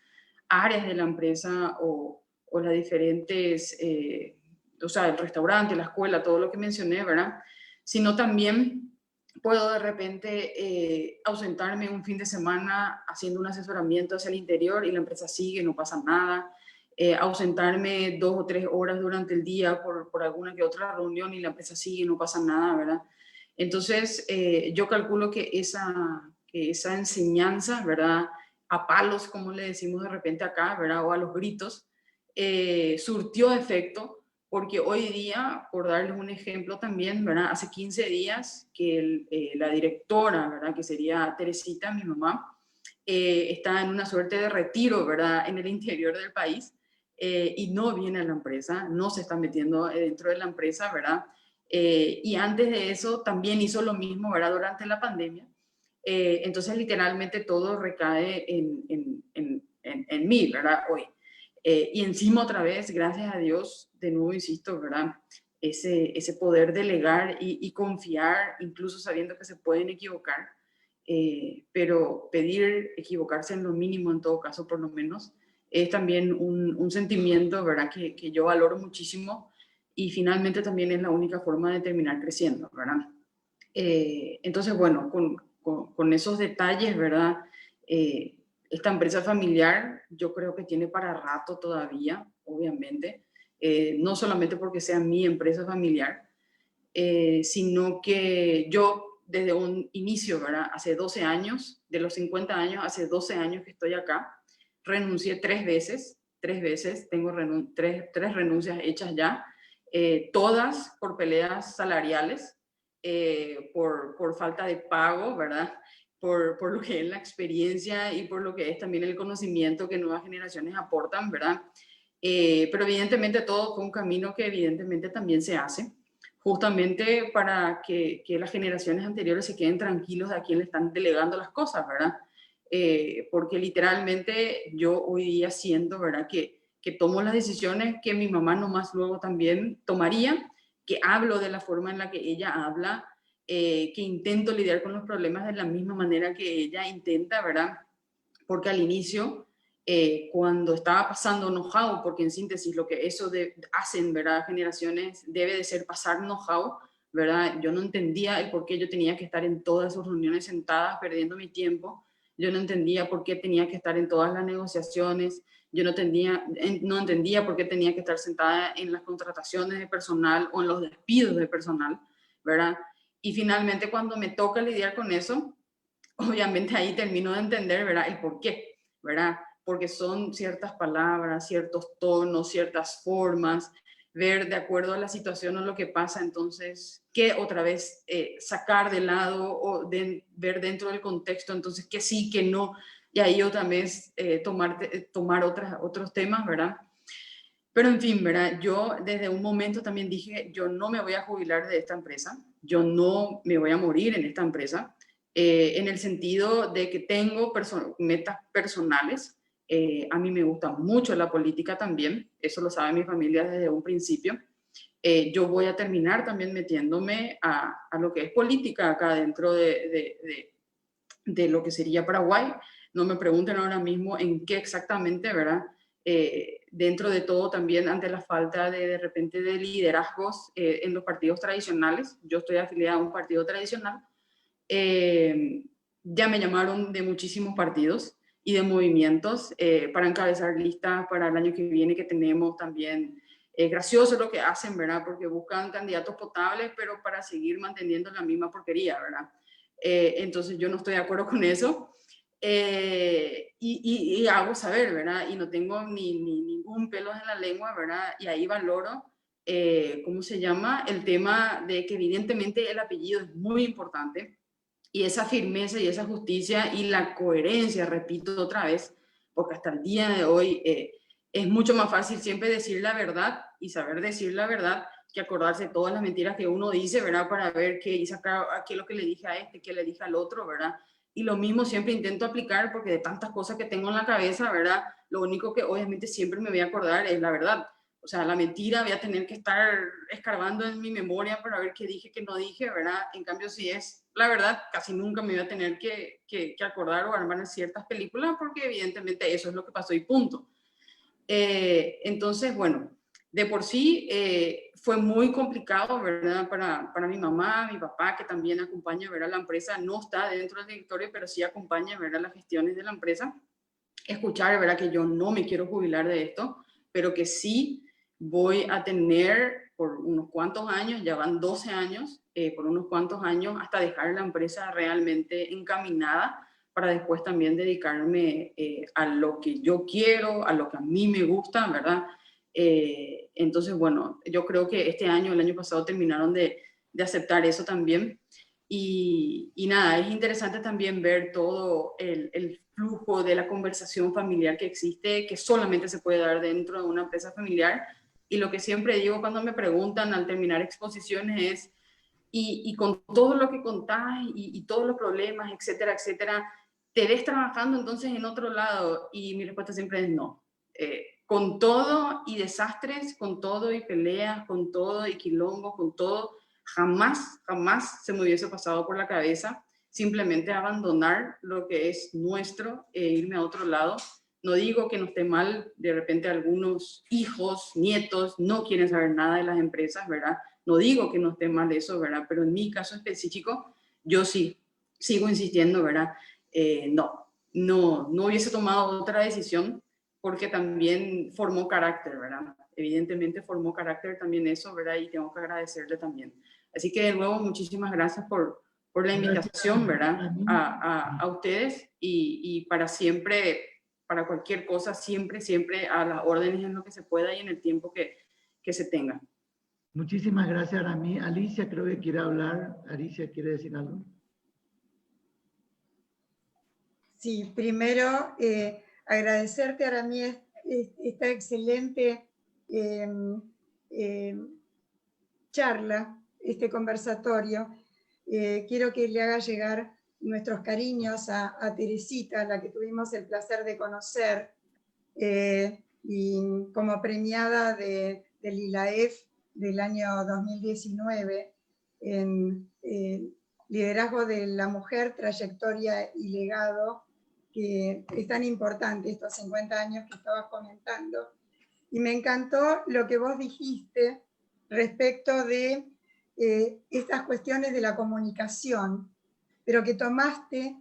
áreas de la empresa o las diferentes, o sea, el restaurante, la escuela, todo lo que mencioné, ¿verdad?, sino también puedo de repente ausentarme un fin de semana haciendo un asesoramiento hacia el interior y la empresa sigue, no pasa nada. Ausentarme 2 o 3 horas durante el día por alguna que otra reunión y la empresa sigue, no pasa nada, ¿verdad? Entonces, yo calculo que esa enseñanza, ¿verdad?, a palos, como le decimos de repente acá, ¿verdad?, o a los gritos, surtió efecto, porque hoy día, por darles un ejemplo también, ¿verdad?, hace 15 días que la directora, ¿verdad?, que sería Teresita, mi mamá, está en una suerte de retiro, ¿verdad?, en el interior del país, y no viene a la empresa, no se está metiendo dentro de la empresa, ¿verdad? Y antes de eso también hizo lo mismo, ¿verdad?, durante la pandemia. Entonces, literalmente todo recae en mí, ¿verdad?, hoy. Y encima otra vez, gracias a Dios, de nuevo insisto, ¿verdad?, ese poder delegar y confiar, incluso sabiendo que se pueden equivocar, pero pedir equivocarse en lo mínimo, en todo caso, por lo menos, es también un sentimiento, ¿verdad?, que yo valoro muchísimo y finalmente también es la única forma de terminar creciendo, ¿verdad? Entonces, bueno, con esos detalles, ¿verdad?, esta empresa familiar yo creo que tiene para rato todavía, obviamente, no solamente porque sea mi empresa familiar, sino que yo desde un inicio, ¿verdad?, hace 12 años, de los 50 años, hace 12 años que estoy acá, renuncié 3 veces, tengo tres renuncias hechas ya, todas por peleas salariales, por falta de pago, ¿verdad?, por lo que es la experiencia y por lo que es también el conocimiento que nuevas generaciones aportan, ¿verdad? Pero evidentemente todo fue un camino que evidentemente también se hace, justamente para que las generaciones anteriores se queden tranquilos de a quién le están delegando las cosas, ¿verdad? Porque literalmente yo hoy día siento, ¿verdad?, que tomo las decisiones que mi mamá nomás luego también tomaría, que hablo de la forma en la que ella habla, que intento lidiar con los problemas de la misma manera que ella intenta, ¿verdad? Porque al inicio, cuando estaba pasando know-how, porque en síntesis lo que eso hacen, ¿verdad?, generaciones, debe de ser pasar know-how, ¿verdad? Yo no entendía el por qué yo tenía que estar en todas esas reuniones sentadas perdiendo mi tiempo, yo no entendía por qué tenía que estar en todas las negociaciones, yo no entendía por qué tenía que estar sentada en las contrataciones de personal o en los despidos de personal, ¿verdad? Y finalmente cuando me toca lidiar con eso, obviamente ahí termino de entender, ¿verdad? El por qué, ¿verdad? Porque son ciertas palabras, ciertos tonos, ciertas formas, ver de acuerdo a la situación o lo que pasa, entonces, qué otra vez sacar de lado o ver dentro del contexto, entonces, qué sí, qué no, y ahí otra vez tomar otros temas, ¿verdad? Pero en fin, ¿verdad? Yo desde un momento también dije, yo no me voy a jubilar de esta empresa, yo no me voy a morir en esta empresa, en el sentido de que tengo metas personales. A mí me gusta mucho la política también, eso lo sabe mi familia desde un principio. Yo voy a terminar también metiéndome a lo que es política acá dentro de lo que sería Paraguay. No me pregunten ahora mismo en qué exactamente, ¿verdad? Dentro de todo también ante la falta de repente de liderazgos en los partidos tradicionales. Yo estoy afiliada a un partido tradicional. Ya me llamaron de muchísimos partidos y de movimientos para encabezar listas para el año que viene, que tenemos también. Gracioso lo que hacen, ¿verdad? Porque buscan candidatos potables, pero para seguir manteniendo la misma porquería, ¿verdad? Entonces yo no estoy de acuerdo con eso. Y hago saber, ¿verdad? Y no tengo ni ningún pelo en la lengua, ¿verdad? Y ahí valoro, ¿cómo se llama? El tema de que evidentemente el apellido es muy importante, y esa firmeza y esa justicia y la coherencia, repito otra vez, porque hasta el día de hoy es mucho más fácil siempre decir la verdad y saber decir la verdad que acordarse de todas las mentiras que uno dice, ¿verdad? Para ver qué es lo que le dije a este, qué le dije al otro, ¿verdad? Y lo mismo siempre intento aplicar, porque de tantas cosas que tengo en la cabeza, ¿verdad? Lo único que obviamente siempre me voy a acordar es la verdad. O sea, la mentira voy a tener que estar escarbando en mi memoria para ver qué dije, qué no dije, ¿verdad? En cambio, si es la verdad, casi nunca me voy a tener que acordar o armar ciertas películas, porque evidentemente eso es lo que pasó y punto. Entonces, bueno, de por sí fue muy complicado, ¿verdad? Para mi mamá, mi papá, que también acompaña, ¿verdad? La empresa no está dentro del directorio, pero sí acompaña, ¿verdad? Las gestiones de la empresa. Escuchar, ¿verdad? Que yo no me quiero jubilar de esto, pero que sí voy a tener por unos cuantos años, ya van 12 años, por unos cuantos años, hasta dejar la empresa realmente encaminada, para después también dedicarme a lo que yo quiero, a lo que a mí me gusta, ¿verdad? Entonces, bueno, yo creo que este año, el año pasado, terminaron de aceptar eso también. Y nada, es interesante también ver todo el flujo de la conversación familiar que existe, que solamente se puede dar dentro de una empresa familiar. Y lo que siempre digo cuando me preguntan al terminar exposiciones es, y con todo lo que contás y todos los problemas, etcétera, etcétera, ¿te ves trabajando entonces en otro lado? Y mi respuesta siempre es no. Con todo y desastres, con todo y peleas, con todo y quilombo, con todo, jamás se me hubiese pasado por la cabeza simplemente abandonar lo que es nuestro e irme a otro lado. No digo que no esté mal, de repente algunos hijos, nietos, no quieren saber nada de las empresas, ¿verdad? No digo que no esté mal eso, ¿verdad? Pero en mi caso específico, yo sí, sigo insistiendo, ¿verdad? No hubiese tomado otra decisión, porque también formó carácter, ¿verdad? Evidentemente formó carácter también eso, ¿verdad? Y tengo que agradecerle también. Así que de nuevo, muchísimas gracias por la invitación, ¿verdad? A ustedes y para siempre, para cualquier cosa, siempre a las órdenes en lo que se pueda y en el tiempo que se tenga. Muchísimas gracias, Aramí. Alicia creo que quiere hablar. Alicia, ¿quiere decir algo? Sí, primero agradecerte, Aramí, esta excelente charla, este conversatorio. Quiero que le haga llegar nuestros cariños a Teresita, a la que tuvimos el placer de conocer, y como premiada del ILAEF del año 2019 en liderazgo de la mujer, trayectoria y legado, que es tan importante estos 50 años que estabas comentando. Y me encantó lo que vos dijiste respecto de estas cuestiones de la comunicación, pero que tomaste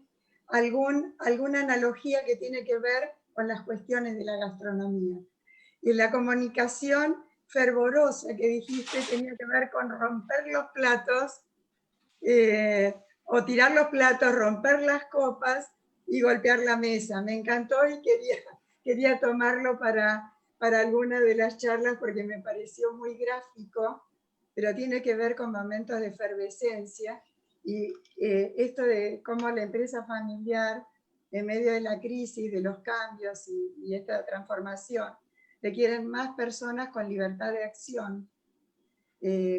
alguna analogía que tiene que ver con las cuestiones de la gastronomía. Y la comunicación fervorosa que dijiste tenía que ver con romper los platos, o tirar los platos, romper las copas y golpear la mesa. Me encantó y quería tomarlo para alguna de las charlas porque me pareció muy gráfico, pero tiene que ver con momentos de efervescencia y esto de cómo la empresa familiar, en medio de la crisis, de los cambios y esta transformación, requieren más personas con libertad de acción,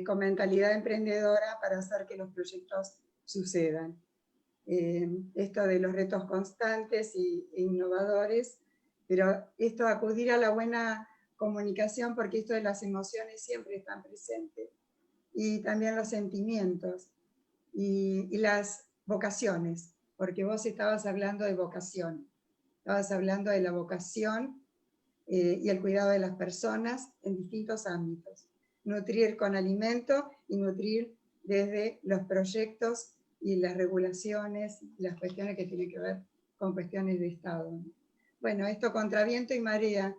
con mentalidad emprendedora para hacer que los proyectos sucedan. Esto de los retos constantes e innovadores, pero esto de acudir a la buena comunicación, porque esto de las emociones siempre están presentes, y también los sentimientos y las vocaciones, porque vos estabas hablando de vocación, estabas hablando de la vocación y el cuidado de las personas en distintos ámbitos. Nutrir con alimento y nutrir desde los proyectos y las regulaciones, las cuestiones que tienen que ver con cuestiones de Estado. Bueno, esto contra viento y marea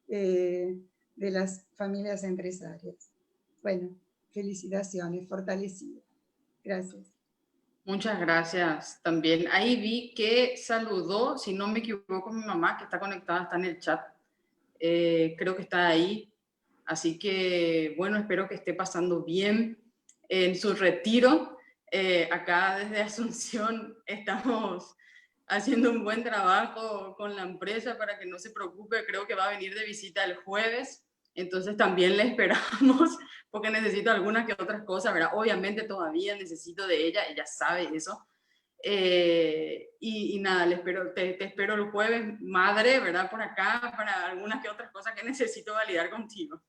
de las familias empresarias. Bueno, felicitaciones, fortalecidas. Gracias. Muchas gracias también. Ahí vi que saludó, si no me equivoco, mi mamá, que está conectada, está en el chat. Creo que está ahí. Así que, bueno, espero que esté pasando bien en su retiro. Acá desde Asunción estamos haciendo un buen trabajo con la empresa para que no se preocupe. Creo que va a venir de visita el jueves. Entonces también le esperamos porque necesito algunas que otras cosas, ¿verdad? Obviamente todavía necesito de ella sabe eso. Y nada, te espero el jueves, madre, ¿verdad? Por acá, para algunas que otras cosas que necesito validar contigo.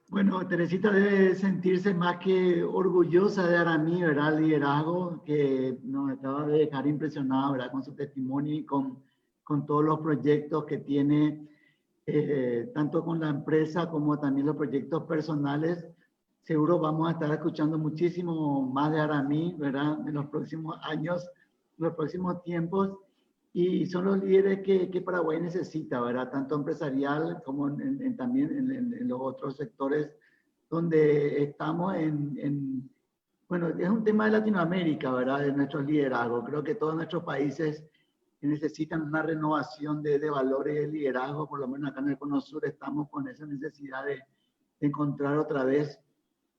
Bueno, Teresita debe sentirse más que orgullosa de Aramí, ¿verdad? El liderazgo que nos acaba de dejar impresionado, ¿verdad? Con su testimonio y con todos los proyectos que tiene, tanto con la empresa como también los proyectos personales. Seguro vamos a estar escuchando muchísimo más de Aramí, ¿verdad? En los próximos años, en los próximos tiempos. Y son los líderes que Paraguay necesita, ¿verdad? Tanto empresarial como también en los otros sectores donde estamos bueno, es un tema de Latinoamérica, ¿verdad? De nuestros liderazgos. Creo que todos nuestros países necesitan una renovación de valores y de liderazgo. Por lo menos acá en el Cono Sur estamos con esa necesidad de encontrar otra vez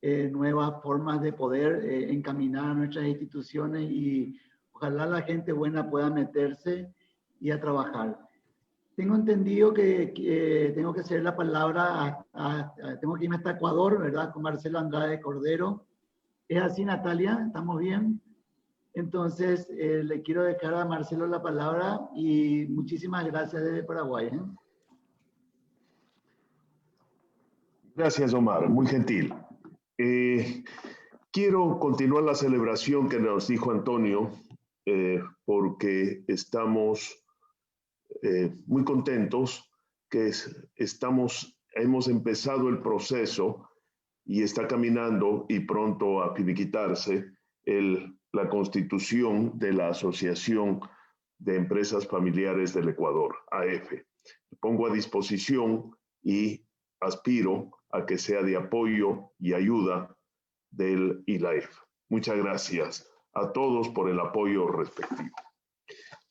nuevas formas de poder encaminar a nuestras instituciones y ojalá la gente buena pueda meterse y a trabajar. Tengo entendido que tengo que ceder la palabra tengo que irme hasta Ecuador, ¿verdad? Con Marcelo Andrade Cordero. ¿Es así, Natalia? ¿Estamos bien? Entonces, le quiero dejar a Marcelo la palabra y muchísimas gracias desde Paraguay. Gracias, Omar. Muy gentil. Quiero continuar la celebración que nos dijo Antonio, porque estamos muy contentos que hemos empezado el proceso y está caminando y pronto a finiquitarse la constitución de la Asociación de Empresas Familiares del Ecuador, AF. Pongo a disposición y aspiro a que sea de apoyo y ayuda del ILAEF. Muchas gracias a todos por el apoyo respectivo.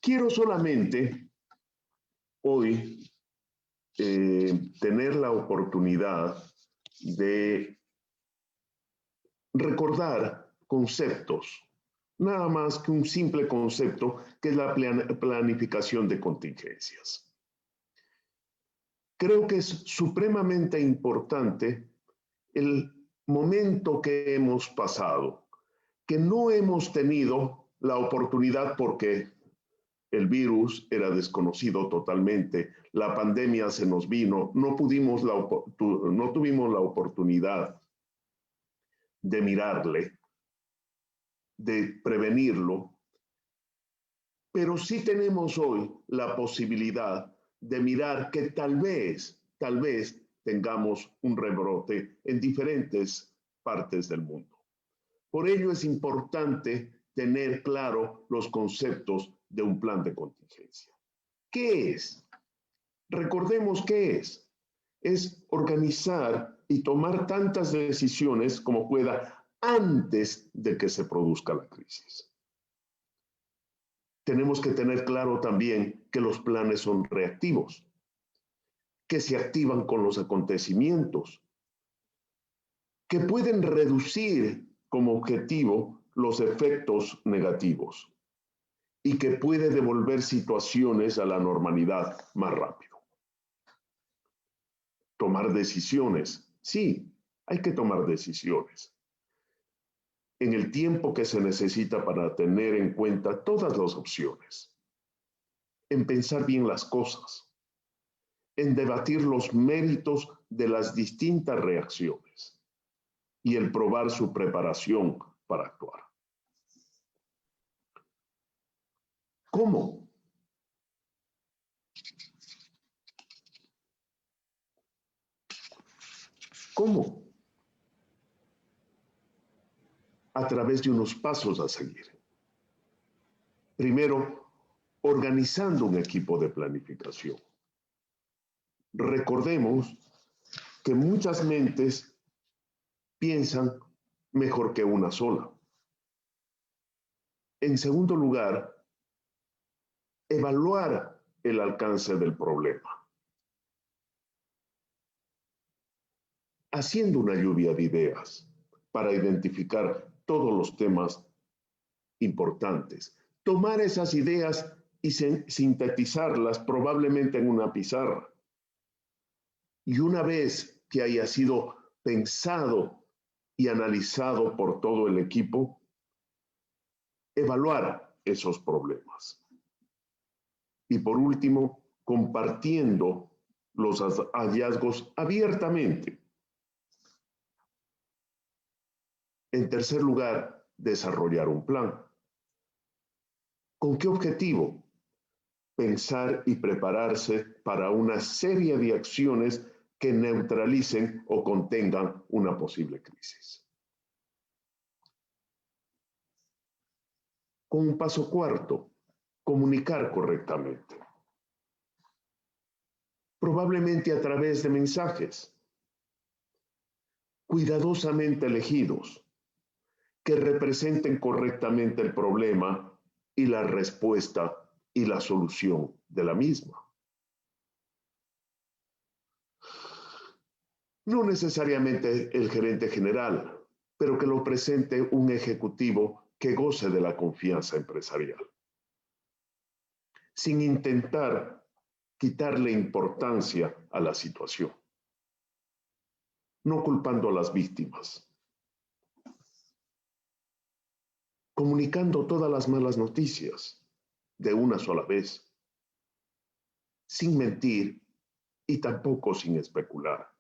Quiero solamente hoy tener la oportunidad de recordar conceptos, nada más que un simple concepto que es la planificación de contingencias. Creo que es supremamente importante el momento que hemos pasado, que no hemos tenido la oportunidad porque el virus era desconocido totalmente, la pandemia se nos vino, no tuvimos la oportunidad de mirarle, de prevenirlo, pero sí tenemos hoy la posibilidad de mirar que tal vez tengamos un rebrote en diferentes partes del mundo. Por ello es importante tener claro los conceptos de un plan de contingencia. ¿Qué es? Recordemos qué es. Es organizar y tomar tantas decisiones como pueda antes de que se produzca la crisis. Tenemos que tener claro también que los planes son reactivos, que se activan con los acontecimientos, que pueden reducir como objetivo los efectos negativos y que puede devolver situaciones a la normalidad más rápido. Tomar decisiones. Sí, hay que tomar decisiones. En el tiempo que se necesita para tener en cuenta todas las opciones. En pensar bien las cosas. En debatir los méritos de las distintas reacciones. Y el probar su preparación para actuar. ¿Cómo? ¿Cómo? A través de unos pasos a seguir. Primero, organizando un equipo de planificación. Recordemos que muchas mentes piensan mejor que una sola. En segundo lugar, evaluar el alcance del problema. Haciendo una lluvia de ideas para identificar todos los temas importantes. Tomar esas ideas y sintetizarlas probablemente en una pizarra. Y una vez que haya sido pensado y analizado por todo el equipo, evaluar esos problemas. Y por último, compartiendo los hallazgos abiertamente. En tercer lugar, desarrollar un plan. ¿Con qué objetivo? Pensar y prepararse para una serie de acciones que neutralicen o contengan una posible crisis. Con un paso cuarto, comunicar correctamente. Probablemente a través de mensajes cuidadosamente elegidos que representen correctamente el problema y la respuesta y la solución de la misma. No necesariamente el gerente general, pero que lo presente un ejecutivo que goce de la confianza empresarial, sin intentar quitarle importancia a la situación, no culpando a las víctimas, comunicando todas las malas noticias de una sola vez, sin mentir y tampoco sin especular,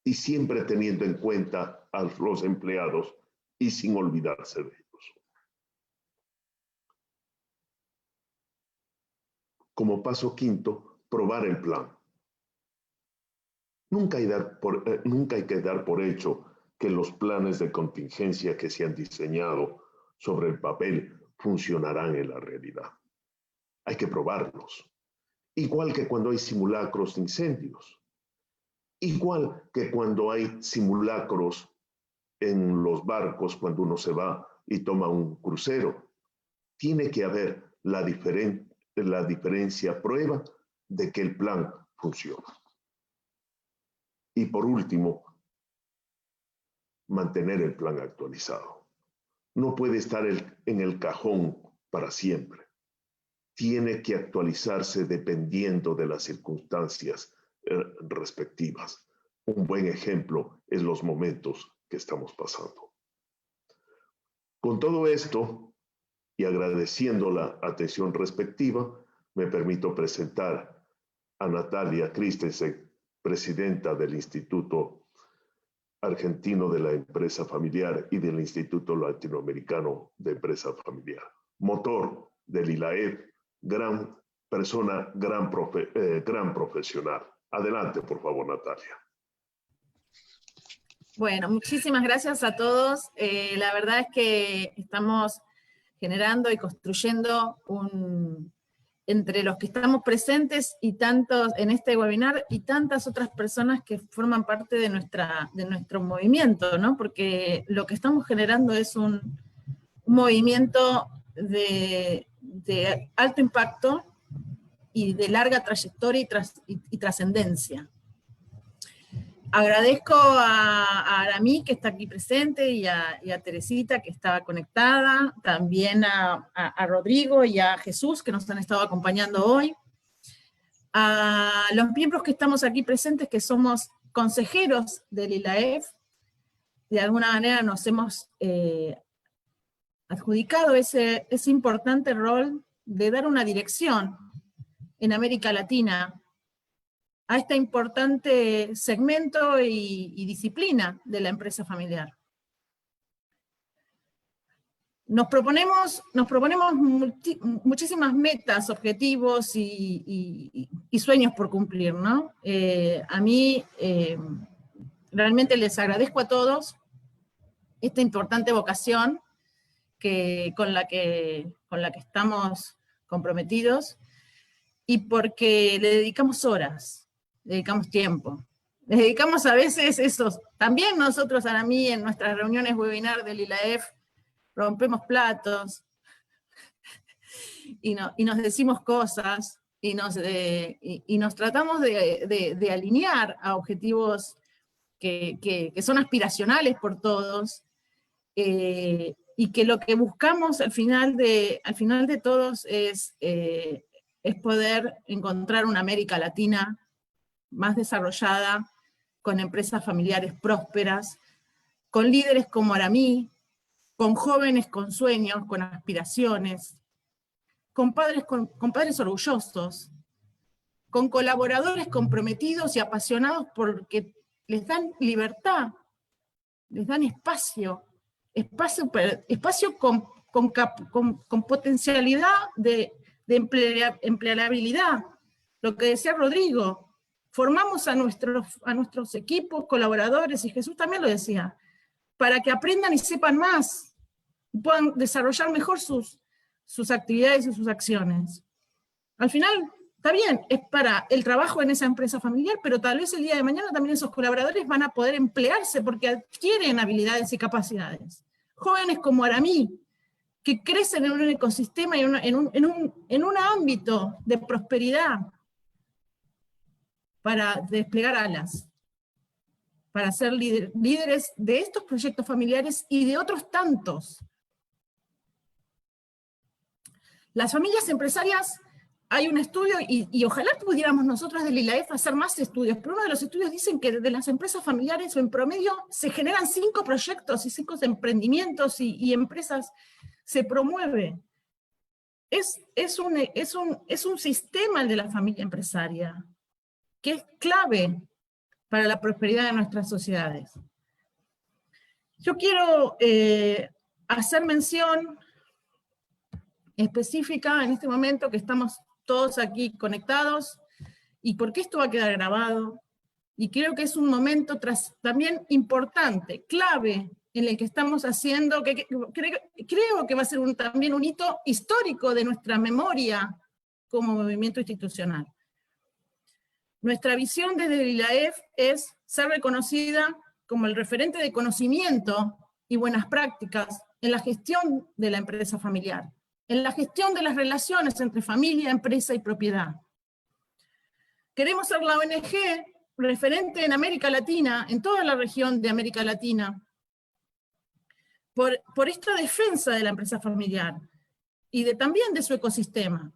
y siempre teniendo en cuenta a los empleados y sin olvidarse de ellos. Como paso quinto, probar el plan. Nunca hay que dar por hecho que los planes de contingencia que se han diseñado sobre el papel funcionarán en la realidad. Hay que probarlos. Igual que cuando hay simulacros de incendios. Igual que cuando hay simulacros en los barcos cuando uno se va y toma un crucero. Tiene que haber la diferencia prueba de que el plan funciona. Y por último, mantener el plan actualizado. No puede estar en el cajón para siempre. Tiene que actualizarse dependiendo de las circunstancias respectivas. Un buen ejemplo es los momentos que estamos pasando. Con todo esto, y agradeciendo la atención respectiva, me permito presentar a Natalia Christensen, presidenta del Instituto Argentino de la Empresa Familiar y del Instituto Latinoamericano de Empresa Familiar. Motor del ILAEF, gran persona, gran profesional. Adelante, por favor, Natalia. Bueno, muchísimas gracias a todos. La verdad es que estamos generando y construyendo un entre los que estamos presentes y tantos en este webinar y tantas otras personas que forman parte de nuestro movimiento, ¿no? Porque lo que estamos generando es un movimiento de alto impacto y de larga trayectoria y trascendencia. Agradezco a Aramí, que está aquí presente, y a Teresita, que estaba conectada, también a Rodrigo y a Jesús, que nos han estado acompañando hoy, a los miembros que estamos aquí presentes, que somos consejeros del ILAEF. De alguna manera nos hemos adjudicado ese importante rol de dar una dirección en América Latina a este importante segmento y disciplina de la empresa familiar. Nos proponemos muchísimas metas, objetivos y sueños por cumplir, ¿no? A mí realmente les agradezco a todos esta importante vocación con la que estamos comprometidos, y porque le dedicamos horas, le dedicamos tiempo, le dedicamos a veces esos. También nosotros, Aramí, en nuestras reuniones webinar del ILAEF, rompemos platos, y nos decimos cosas, y nos tratamos de alinear a objetivos que son aspiracionales por todos, y que lo que buscamos al final de todos es poder encontrar una América Latina más desarrollada, con empresas familiares prósperas, con líderes como Aramí, con jóvenes con sueños, con aspiraciones, con padres orgullosos, con colaboradores comprometidos y apasionados porque les dan libertad, les dan espacio con potencialidad de empleabilidad. Lo que decía Rodrigo, formamos a nuestros equipos, colaboradores, y Jesús también lo decía, para que aprendan y sepan más, y puedan desarrollar mejor sus actividades y sus acciones. Al final, está bien, es para el trabajo en esa empresa familiar, pero tal vez el día de mañana también esos colaboradores van a poder emplearse porque adquieren habilidades y capacidades. Jóvenes como Aramí, que crecen en un ecosistema y en un ámbito de prosperidad para desplegar alas, para ser líderes de estos proyectos familiares y de otros tantos. Las familias empresarias, hay un estudio, y ojalá pudiéramos nosotros del ILAEF hacer más estudios, pero uno de los estudios dicen que de las empresas familiares en promedio se generan 5 proyectos y 5 emprendimientos y empresas se promueve. Es un sistema el de la familia empresaria, que es clave para la prosperidad de nuestras sociedades. Yo quiero hacer mención específica en este momento que estamos todos aquí conectados, y porque esto va a quedar grabado, y creo que es un momento también importante, clave, en el que estamos haciendo, que creo que va a ser también un hito histórico de nuestra memoria como movimiento institucional. Nuestra visión desde el ILAEF es ser reconocida como el referente de conocimiento y buenas prácticas en la gestión de la empresa familiar, en la gestión de las relaciones entre familia, empresa y propiedad. Queremos ser la ONG referente en América Latina, en toda la región de América Latina, por esta defensa de la empresa familiar y también de su ecosistema,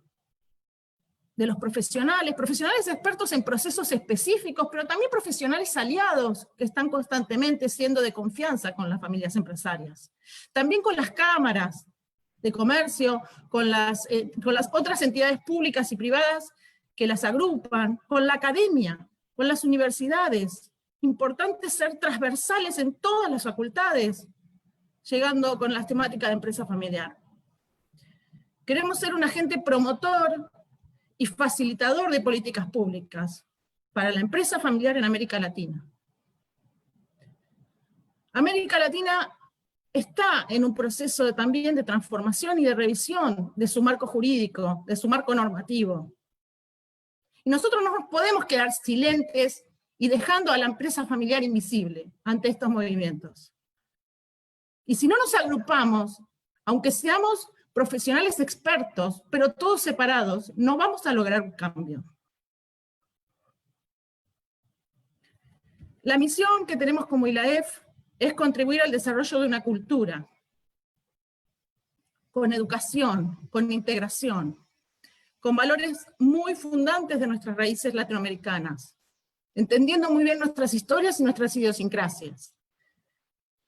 de los profesionales expertos en procesos específicos, pero también profesionales aliados que están constantemente siendo de confianza con las familias empresarias. También con las cámaras de comercio, con las otras entidades públicas y privadas que las agrupan, con la academia, con las universidades. Importante ser transversales en todas las facultades, llegando con las temáticas de empresa familiar. Queremos ser un agente promotor y facilitador de políticas públicas para la empresa familiar en América Latina. América Latina está en un proceso también de transformación y de revisión de su marco jurídico, de su marco normativo. Y nosotros no nos podemos quedar silentes y dejando a la empresa familiar invisible ante estos movimientos. Y si no nos agrupamos, aunque seamos profesionales expertos, pero todos separados, no vamos a lograr un cambio. La misión que tenemos como ILAEF es contribuir al desarrollo de una cultura, con educación, con integración, con valores muy fundantes de nuestras raíces latinoamericanas, entendiendo muy bien nuestras historias y nuestras idiosincrasias.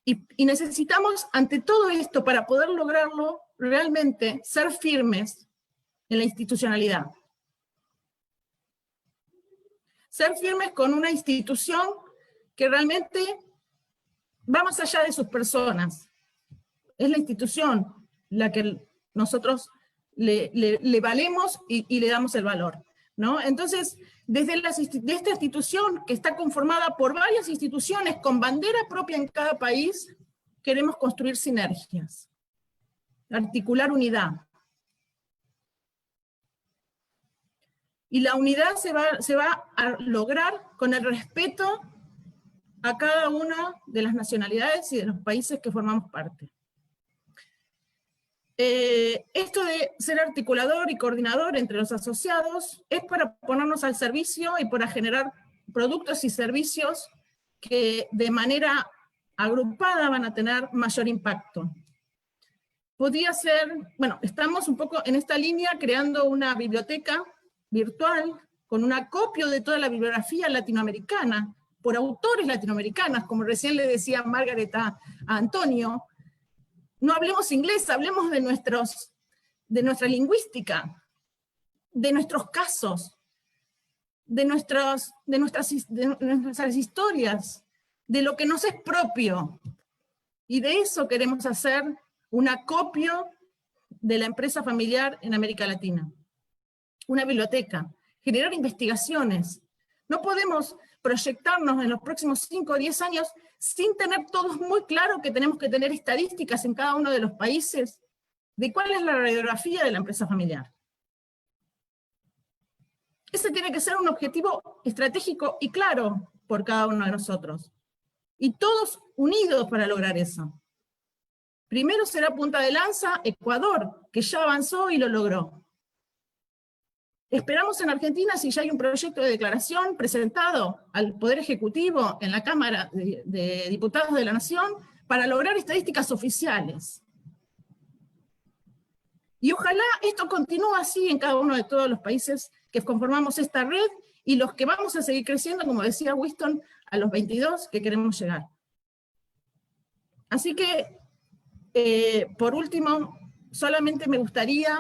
Y necesitamos, ante todo esto, para poder lograrlo, realmente ser firmes en la institucionalidad. Ser firmes con una institución que realmente va más allá de sus personas. Es la institución la que nosotros le valemos y le damos el valor, ¿no? Entonces, desde esta institución, que está conformada por varias instituciones con bandera propia en cada país, queremos construir sinergias, articular unidad. Y la unidad se va a lograr con el respeto a cada una de las nacionalidades y de los países que formamos parte. Esto de ser articulador y coordinador entre los asociados es para ponernos al servicio y para generar productos y servicios que de manera agrupada van a tener mayor impacto. Podría ser, bueno, estamos un poco en esta línea creando una biblioteca virtual con un acopio de toda la bibliografía latinoamericana, por autores latinoamericanos, como recién le decía Margaret a Antonio. No hablemos inglés, hablemos de nuestra lingüística, de nuestros casos, de nuestras historias, de lo que nos es propio. Y de eso queremos hacer un acopio de la empresa familiar en América Latina. Una biblioteca, generar investigaciones. No podemos proyectarnos en los próximos 5 o 10 años sin tener todos muy claro que tenemos que tener estadísticas en cada uno de los países de cuál es la radiografía de la empresa familiar. Ese tiene que ser un objetivo estratégico y claro por cada uno de nosotros. Y todos unidos para lograr eso. Primero será punta de lanza Ecuador, que ya avanzó y lo logró. Esperamos en Argentina, si ya hay un proyecto de declaración presentado al Poder Ejecutivo en la Cámara de Diputados de la Nación, para lograr estadísticas oficiales. Y ojalá esto continúe así en cada uno de todos los países que conformamos esta red, y los que vamos a seguir creciendo, como decía Winston, a los 22 que queremos llegar. Así que, por último, solamente me gustaría,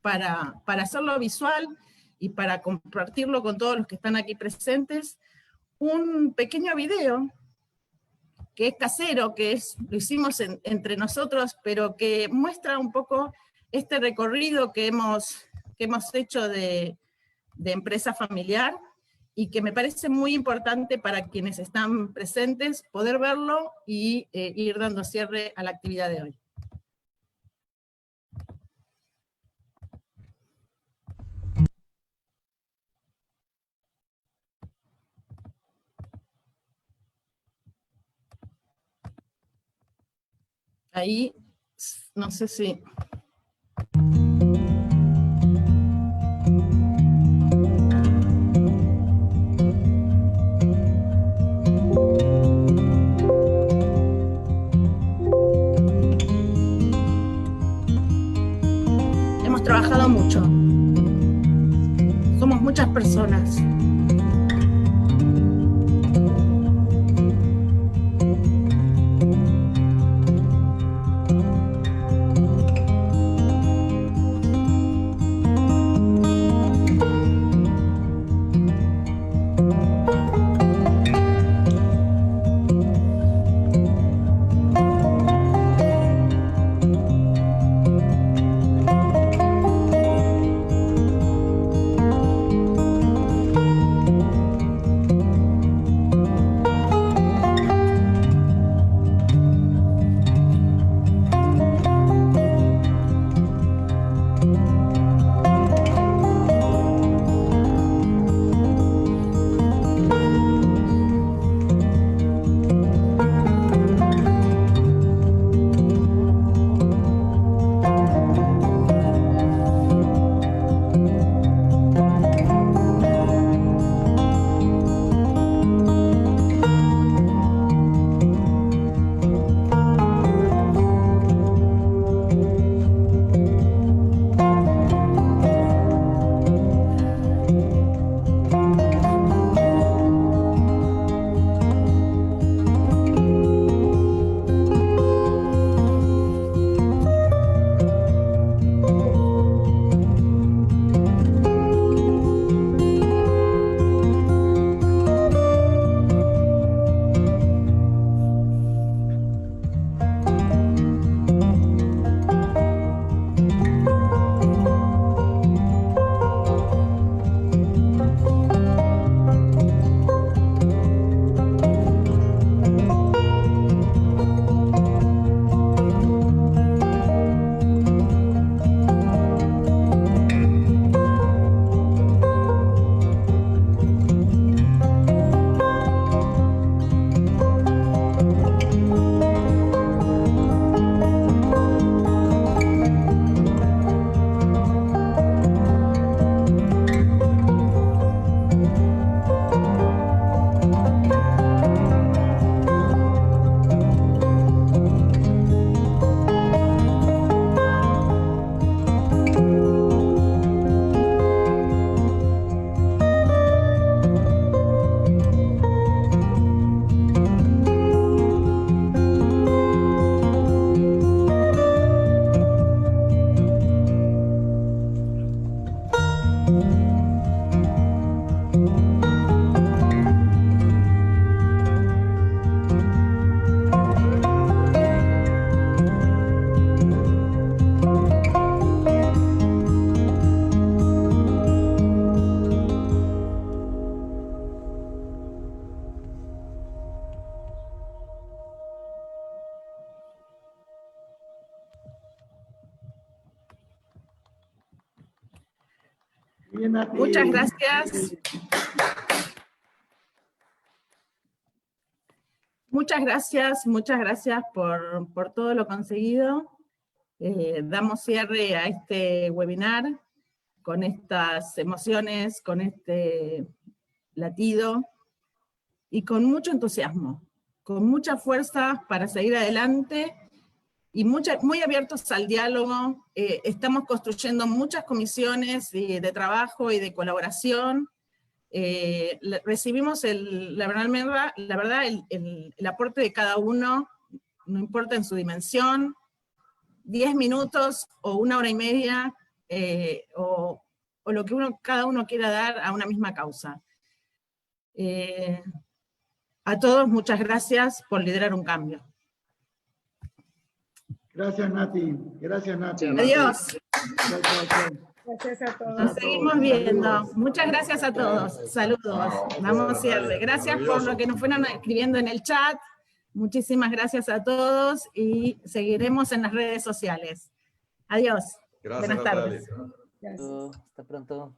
para hacerlo visual y para compartirlo con todos los que están aquí presentes, un pequeño video que es casero, lo hicimos entre nosotros, pero que muestra un poco este recorrido que hemos hecho de empresa familiar, y que me parece muy importante para quienes están presentes poder verlo y ir dando cierre a la actividad de hoy. Ahí, no sé si... Hemos trabajado mucho. Somos muchas personas. Nati. Muchas gracias. Muchas gracias por todo lo conseguido. Damos cierre a este webinar con estas emociones, con este latido y con mucho entusiasmo, con mucha fuerza para seguir adelante y muy abiertos al diálogo. Estamos construyendo muchas comisiones de trabajo y de colaboración. Recibimos el aporte de cada uno, no importa en su dimensión, 10 minutos o 1 hora y media, o lo que cada uno quiera dar a una misma causa. A todos, muchas gracias por liderar un cambio. Gracias, Nati. Gracias, Nati. Adiós. Gracias a todos. Nos seguimos viendo. Muchas gracias a todos. Saludos. Damos cierre. Gracias por lo que nos fueron escribiendo en el chat. Muchísimas gracias a todos y seguiremos en las redes sociales. Adiós. Gracias, Buenas tardes. Hasta pronto.